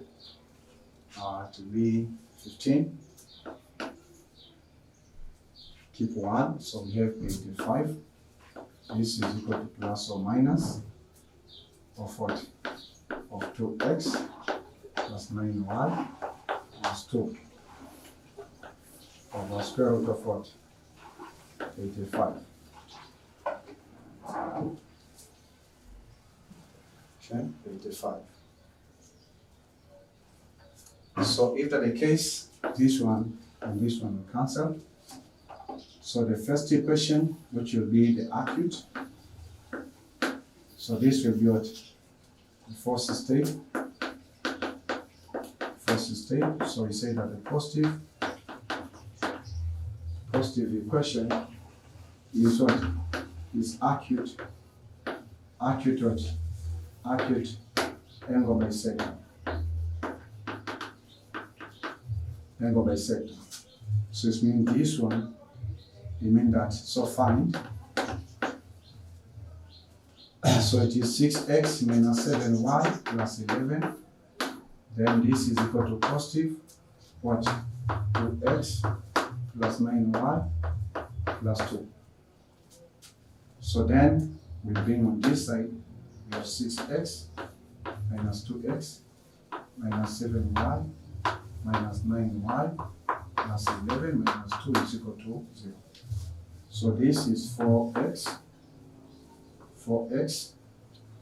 to be 15. Keep 1, so we have 85. This is equal to plus or minus of what? Of 2x plus 9y plus 2 of a square root of what? 85. Okay, 85. So if that's the case, this one and this one will cancel. So the first equation, which will be the acute, so this will be what? The first state. So we say that the positive equation is what? Is acute what? Acute angle bisector. Angle bisector. So it means this one, it means that, so find. So it is 6x minus 7y plus 11. Then this is equal to positive, what? 2x plus 9y plus 2. So then we bring on this side, we have 6x minus 2x minus 7y minus 9y plus 11 minus 2 is equal to 0. So this is 4x,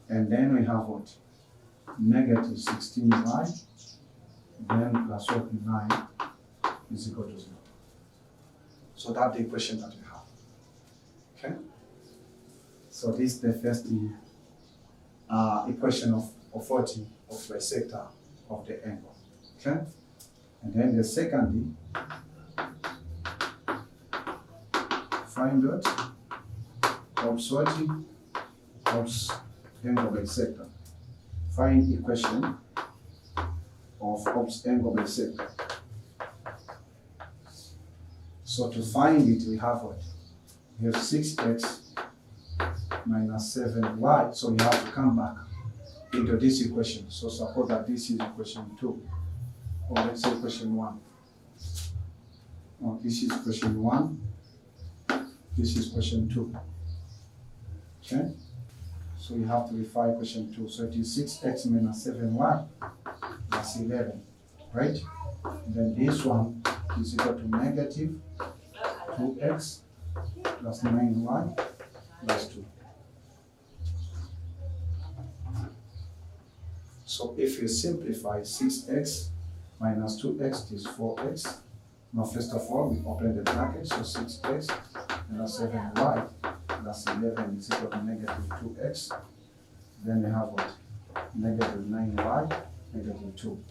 and then we have what? Negative 16y, then plus what? 9 is equal to 0. So that's the equation that we have. Okay? So this is the first equation of 40 of bisector of the angle. Okay? And then the secondly, find what? Ops angle bisector. Find equation of ops angle bisector. So to find it, we have what? We have 6x minus 7y. So we have to come back into this equation. So suppose that this is equation 2. Or let's say equation 1. Oh, this is equation 1. This is equation 2. Okay? So you have to refine equation 2. So it is 6x minus 7y plus 11. Right? And then this one is equal to negative 2x plus 9y plus 2. So if you simplify 6x minus 2x is 4x. Now first of all, we open the bracket, so 6x minus 7y plus 11 is equal to negative 2x. Then we have what? Negative 9y, negative 2.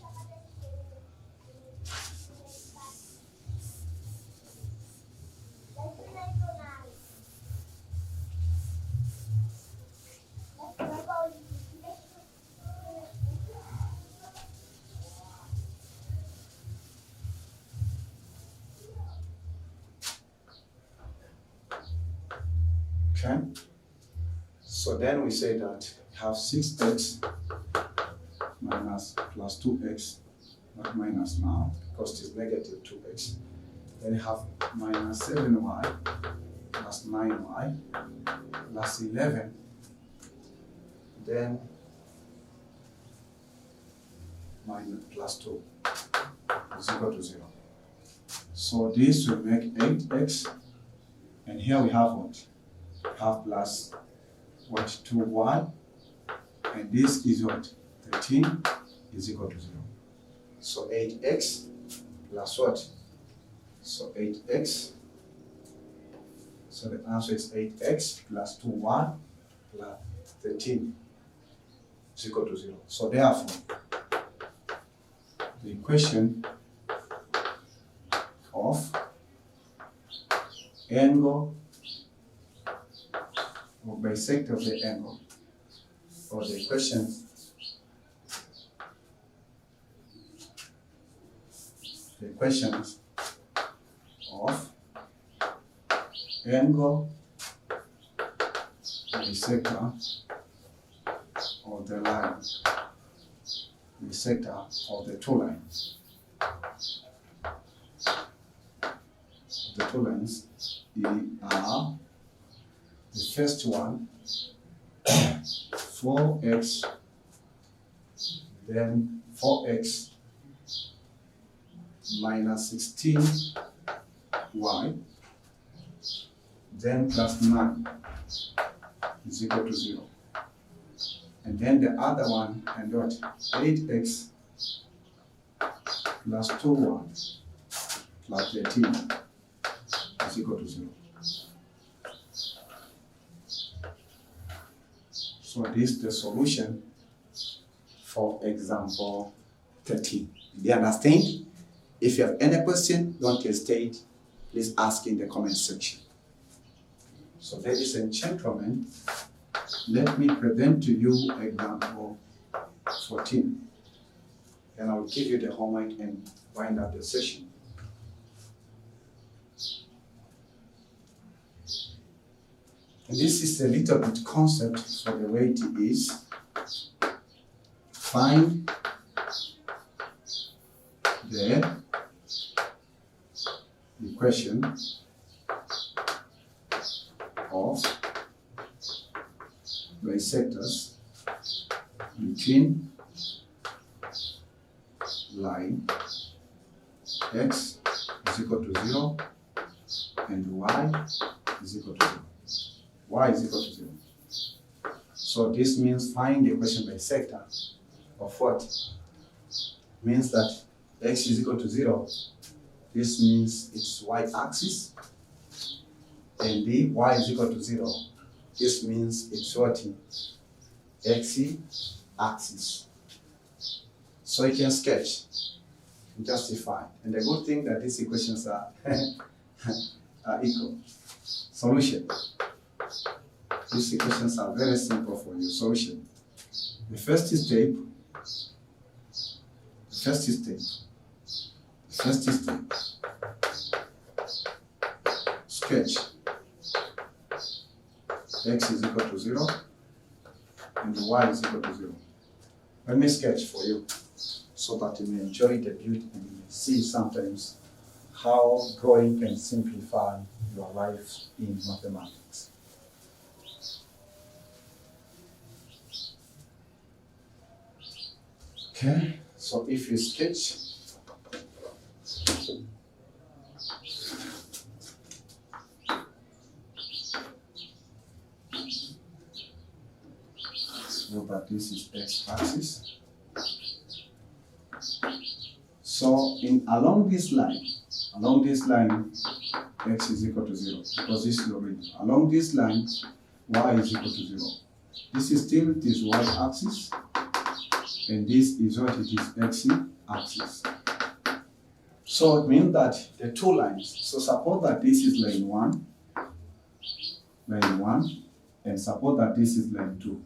Okay, so then we say that we have 6x minus plus 2x, not minus now, because it is negative 2x. Then we have minus 7y plus 9y plus 11. Then minus plus 2 is equal to 0. So this will make 8x, and here we have what? Have plus what? 2y, and this is what? 13 is equal to 0. So 8x plus what? So 8x. So the answer is 8x plus 2y plus 13 is equal to 0. So therefore, the equation of angle or bisector of the angle, or the equation of angle bisector of the line, bisector of the two lines. The two lines are the first one, 4x, then 4x minus 16y, then plus 9 is equal to 0. And then the other one, and what? 8x plus 2y plus 13 is equal to 0. So this is the solution for example 13. Do you understand? If you have any question, don't hesitate. Please ask in the comment section. So ladies and gentlemen, let me present to you example 14. Then I will give you the homework and wind up the session. And this is a little bit concept for the way it is. Find the equation of bisectors between line x is equal to 0 and y is equal to 0. Y is equal to 0. So this means find the equation bisector of what? Means that x is equal to 0. This means it's y-axis, and the y is equal to 0. This means it's what? X-axis. So you can sketch and justify. And the good thing that these equations are, are equal. Solution. These equations are very simple for you. Solution. The first step. Sketch. X is equal to 0 and y is equal to 0. Let me sketch for you so that you may enjoy the beauty and you may see sometimes how drawing can simplify your life in mathematics. Okay, so if you sketch, so that this is x-axis. So along this line, x is equal to 0 because this is already. Along this line, y is equal to 0. This is still this y-axis, and this is what it is, x-axis. So it means that the two lines. So suppose that this is line 1, and suppose that this is line 2.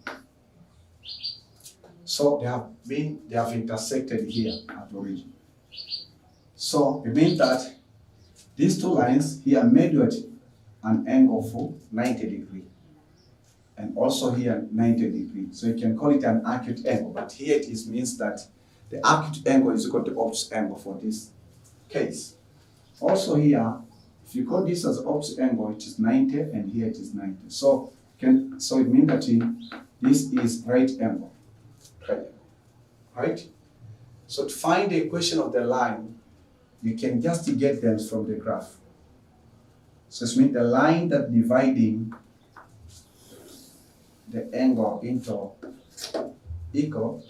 So they have intersected here at origin. So it means that these two lines here made what? An angle for 90 degrees. And also here 90 degrees. So you can call it an acute angle. But here it means that the acute angle is equal to opposite angle for this case. Also here, if you call this as opposite angle, it is 90, and here it is 90. So it means that this is right angle. Right? So to find the equation of the line, you can just get them from the graph. So it means the line that dividing the angle into equal,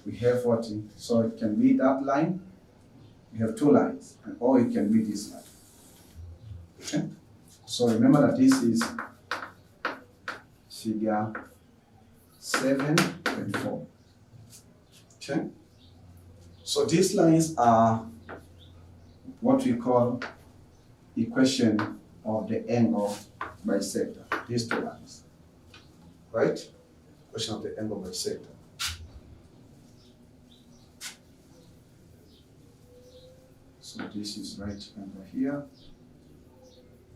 we have what? So it can be that line. We have two lines, or it can be this line. Okay? So remember that this is figure 7.4. Okay? So these lines are what we call equation of the angle bisector. These two lines. Right? Equation of the angle bisector. So this is right angle here.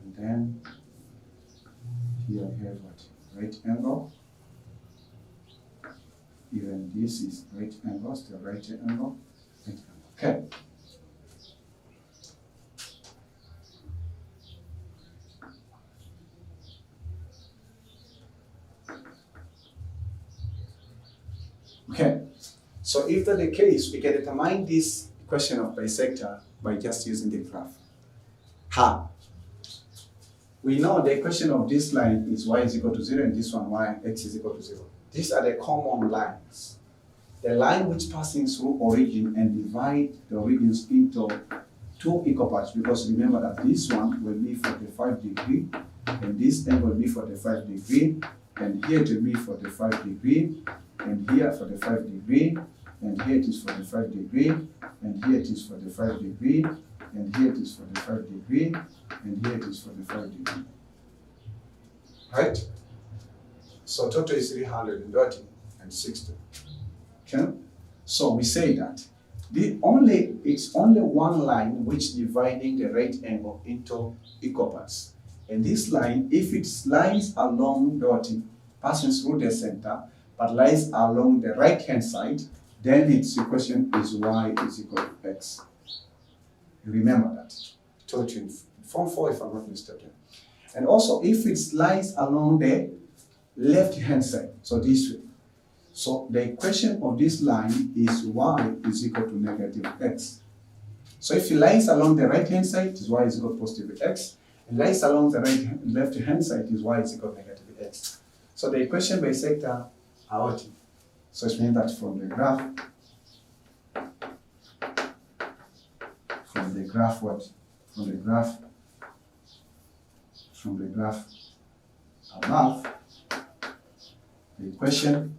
And then here we have what? Right angle. Even this is right angle, still right angle, right angle. Okay. Okay. So if that's the case, we can determine this equation of bisector by just using the graph. How? We know the equation of this line is y is equal to 0, and this one x is equal to 0. These are the common lines. The line which passing through origin and divide the origins into two equal parts, because remember that this one will be 45 degree, and this end will be 45 degree, and here it will be 45 degree, and here 45 degree, and here it is 45 degree, and here it is 45 degree, and here it is 45 degree, and here it is 45 degree. Right? So total is 360. Okay? So we say that it's only one line which dividing the right angle into equal parts. And this line, if it lies along the passing through the center, but lies along the right hand side, then its equation is y is equal to x. You remember that. Told you in Form 4 if I'm not mistaken. And also if it lies along the left hand side, so this way. So the equation of this line is y is equal to negative x. So if it lies along the right hand side, is y is equal to positive x. And lies along the left hand side is y is equal to negative x. So the equation bisector are what? So it means that from the graph above, the equation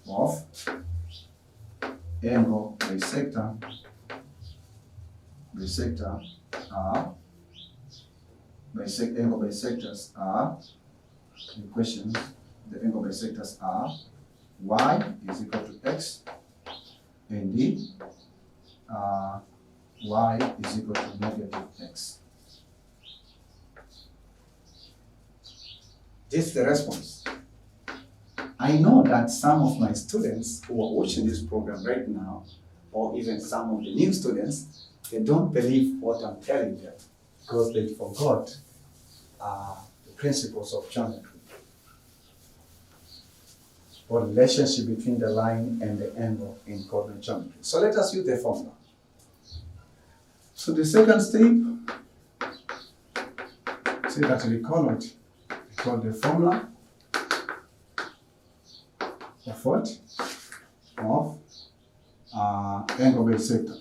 of angle bisector angle bisectors are the equations. The angle bisectors are y is equal to x, and y is equal to negative x. This is the response. I know that some of my students who are watching this program right now, or even some of the new students, they don't believe what I'm telling them because they forgot the principles of geometry, or relationship between the line and the angle in coordinate geometry. So let us use the formula. So the second step, say that we call the formula of what? Of angle bisector.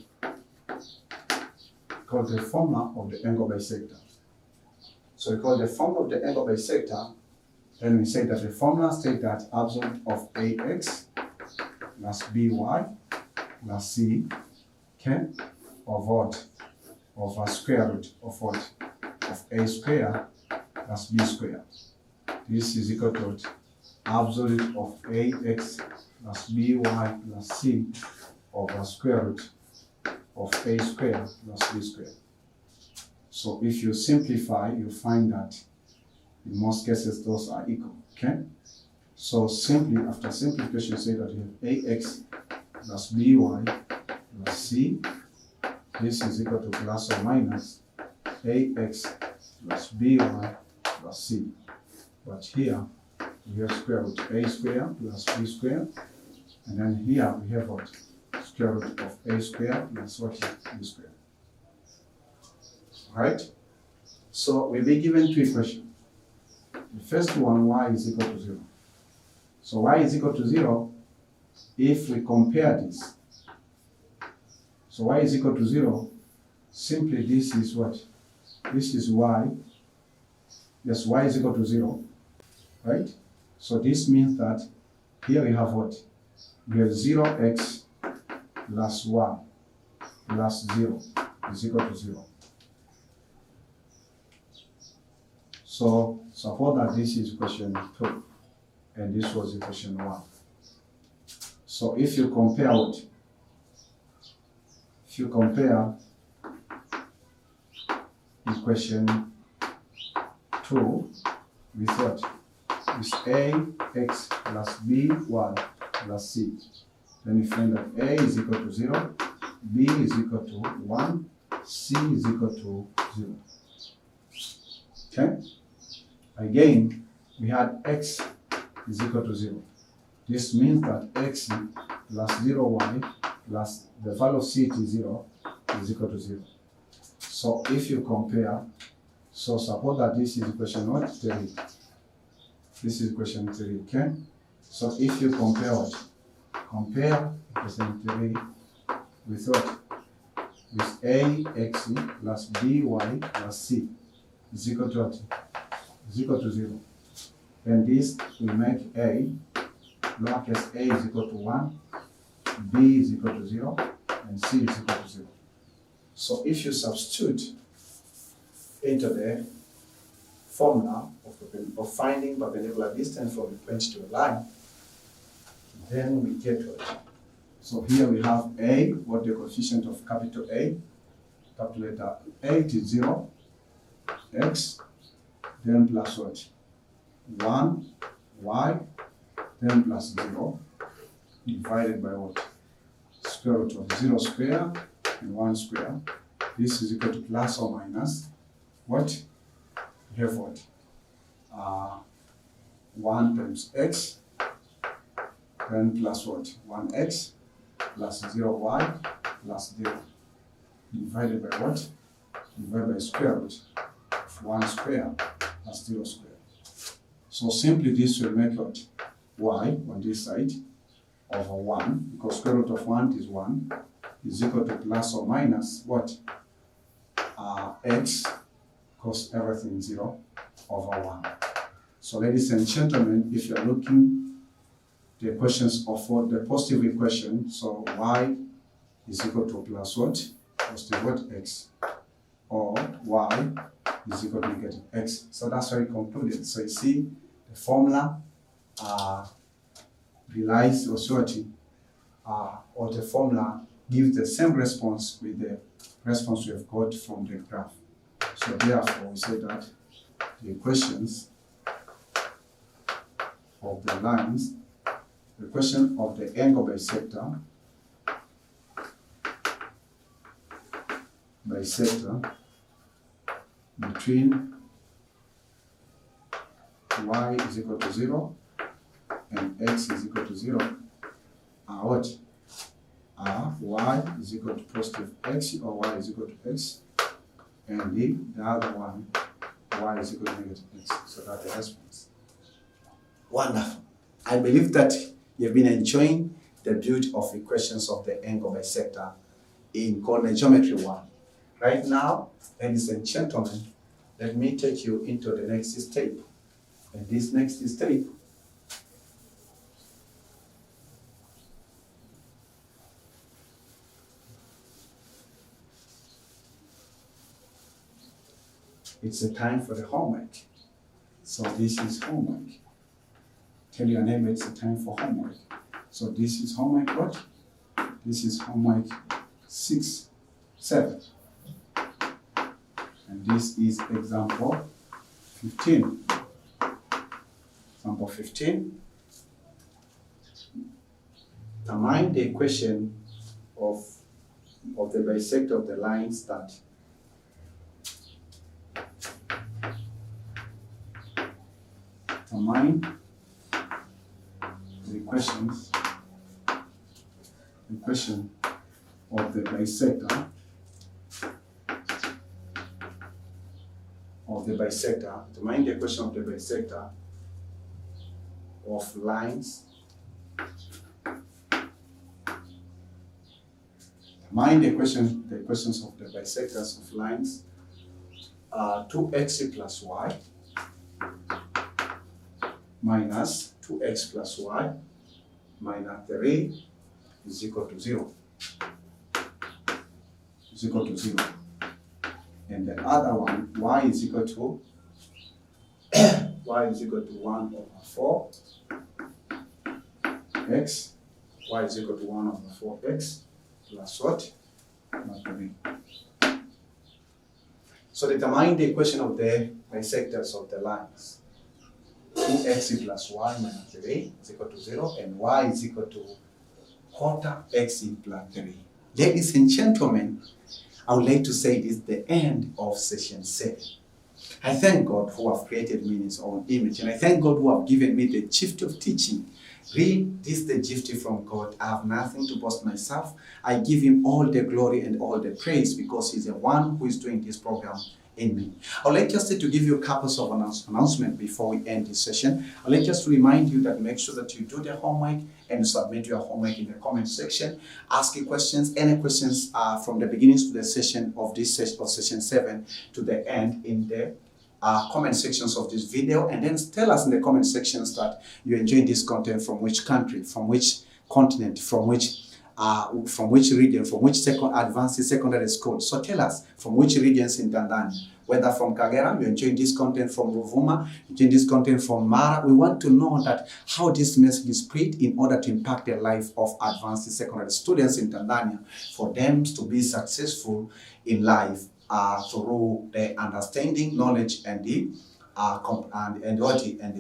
Called the formula of the angle bisector. So we call the formula of the angle bisector. Then we say that the formula states that absolute of ax plus by plus c, okay, of what? Of a square root of what? Of a square plus b square. This is equal to absolute of ax plus by plus c over square root of a square plus b square. So if you simplify, you find that in most cases those are equal. Okay? So simply after simplification, say that you have ax plus by plus c. This is equal to plus or minus ax plus by plus c. But here we have square root a square plus b square, and then here we have what? Square root of a square plus what? B square. Right? So we'll be given two equations. The first one, y is equal to 0. So y is equal to 0 if we compare this. So y is equal to 0, simply this is what? This is y. Yes, y is equal to 0, right? So this means that here we have what? We have 0x plus y plus 0 is equal to 0. So suppose that this is equation 2 and this was equation 1. So if you compare what? If you compare equation 2 with what? With ax plus by plus c. Then you find that a is equal to 0, b is equal to 1, c is equal to 0. Okay? Again, we had x is equal to 0. This means that x plus 0y plus the value of c is 0 is equal to 0. So if you compare So suppose that this is equation what? 3. This is equation 3, okay? So if you compare what? Compare equation 3 with what? With ax plus by plus c is equal to what? Is equal to 0. Then this will make a, lowercase a is equal to 1, b is equal to 0, and c is equal to 0. So if you substitute into the formula of finding perpendicular distance from the point to a line, then we get what? So here we have a, what the coefficient of capital letter A is 0, x, then plus what? 1, y, then plus 0, divided by what? Square root of 0 square and 1 square. This is equal to plus or minus what? We have what? 1 times x, then plus what? 1x plus 0y plus 0, divided by what? Divided by square root of 1 square plus 0 square. So simply this will make what? Y on this side over 1, because square root of 1 is 1, is equal to plus or minus what? X, because everything is 0, over 1. So ladies and gentlemen, if you are looking the equations of what? The positive equation, so y is equal to plus what? Positive what? X. Or y is equal to negative x. So that's why we concluded. So you see, the formula relies or the formula gives the same response with the response we have got from the graph. So therefore, we say that the equations of the lines, the equation of the angle bisector between y is equal to 0 and x is equal to 0 are what? Y is equal to positive x, or y is equal to x, and the other one, y is equal to negative x. So that's the response. Wonderful. I believe that you've been enjoying the beauty of equations of the angle bisector in coordinate geometry 1. Right now, ladies and gentlemen, let me take you into the next step. And this next step it's a time for the homework. So this is homework. Tell your neighbor it's a time for homework. So this is homework what? This is homework 6, 7. And this is example 15. Example 15. Determine the equation of the bisector of the lines that determine the equation of the bisector determine the equation of the bisector of lines. Determine the equations of the bisectors of lines 2x plus y minus 2x plus y minus 3 is equal to 0. Is equal to 0. And the other one, y is equal to 1 over 4 x. Y is equal to 1 over 4x plus what? Plus 3. So determine the equation of the bisectors of the lines. 2x plus y minus 3 is equal to 0, and y is equal to quarter x plus 3. Ladies and gentlemen, I would like to say this is the end of session 7. I thank God who have created me in His own image, and I thank God who have given me the gift of teaching. Really, this is the gift from God. I have nothing to boast myself. I give Him all the glory and all the praise because He's the one who is doing this program in me. I'd like just to give you a couple of announcements before we end this session. I'd like just to remind you that make sure that you do the homework and submit your homework in the comment section. Ask your questions, any questions from the beginning to the session of this session, of session 7 to the end in the comment sections of this video, and then tell us in the comment sections that you're enjoying this content from which country, from which continent, from which region, from which advanced secondary school. So tell us from which regions in Tanzania, whether from Kagera, you're enjoying this content from Ruvuma, enjoying this content from Mara. We want to know that how this message is spread in order to impact the life of advanced secondary students in Tanzania, for them to be successful in life through the understanding, knowledge, and the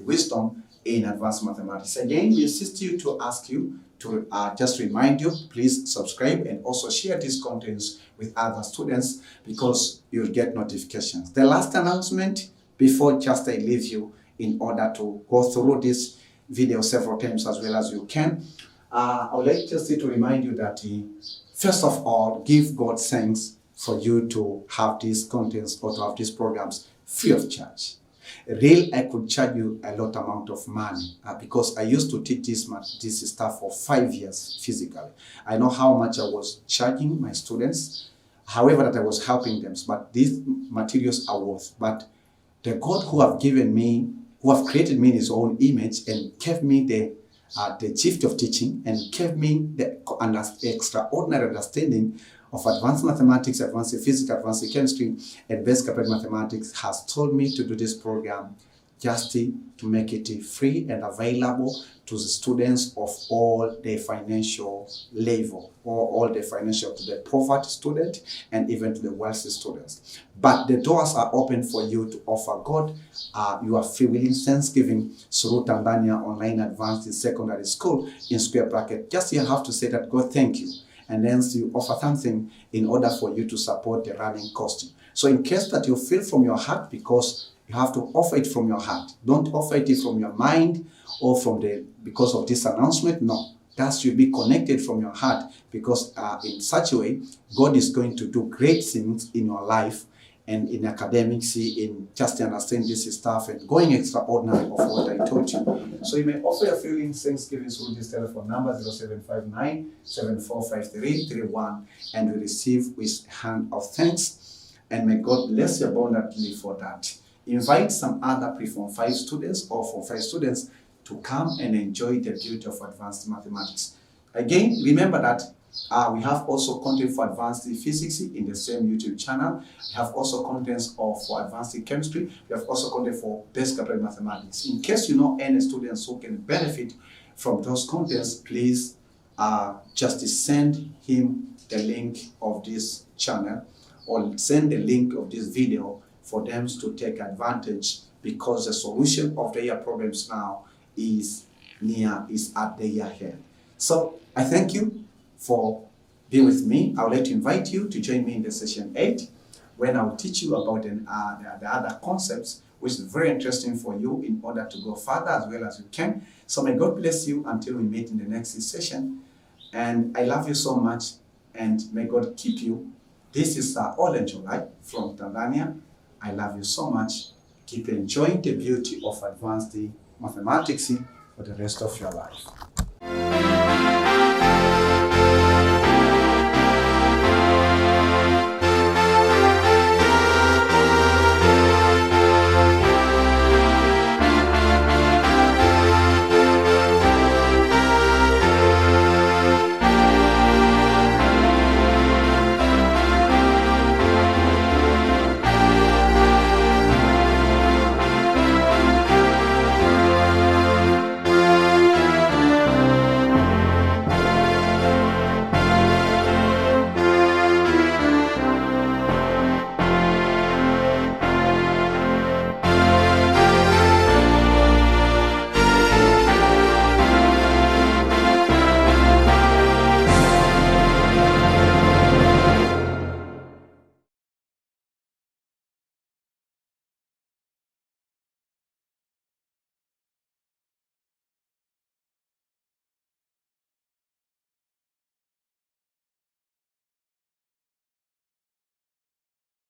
wisdom in advanced mathematics. Again, we insist you to ask you to just remind you, please subscribe and also share these contents with other students, because you'll get notifications. The last announcement before just I leave you, in order to go through this video several times as well as you can, I would like just to remind you that first of all, give God thanks for you to have these contents or to have these programs free of charge. Real, I could charge you a lot amount of money because I used to teach this stuff for 5 years physically. I know how much I was charging my students, however that I was helping them, but these materials are worth. But the God who have given me, who have created me in his own image and gave me the gift of teaching and gave me the extraordinary understanding of advanced mathematics, advanced physics, advanced chemistry, and basic applied mathematics, has told me to do this program just to make it free and available to the students of all the financial level, or all the financial, to the poverty student and even to the wealthy students. But the doors are open for you to offer God your free willing thanksgiving through Tanzania Online Advanced Secondary School in square bracket. Just you have to say that, God, thank you. And then you offer something in order for you to support the running cost. So in case that you feel from your heart, because you have to offer it from your heart. Don't offer it from your mind or because of this announcement. No, that should be connected from your heart, because in such a way, God is going to do great things in your life and in academics, in just understand this stuff and going extraordinary of what I taught you. So you may offer your feelings thanksgiving through this telephone number 0759-745331, and we receive with hand of thanks, and may God bless you abundantly for that. Invite some other pre-form 5 students or form 5 students to come and enjoy the beauty of advanced mathematics. Again, remember that we have also content for advanced physics in the same YouTube channel. We have also contents for advanced chemistry. We have also content for basic applied mathematics. In case you know any students who can benefit from those contents, please just send him the link of this channel, or send the link of this video for them to take advantage, because the solution of their problems now is at their hand. So I thank you for being with me. I would like to invite you to join me in the session 8, when I will teach you about the other concepts, which is very interesting for you in order to go further as well as you can. So may God bless you until we meet in the next session. And I love you so much, and may God keep you. This is Olenjolai from Tanzania. I love you so much. Keep enjoying the beauty of advanced mathematics for the rest of your life.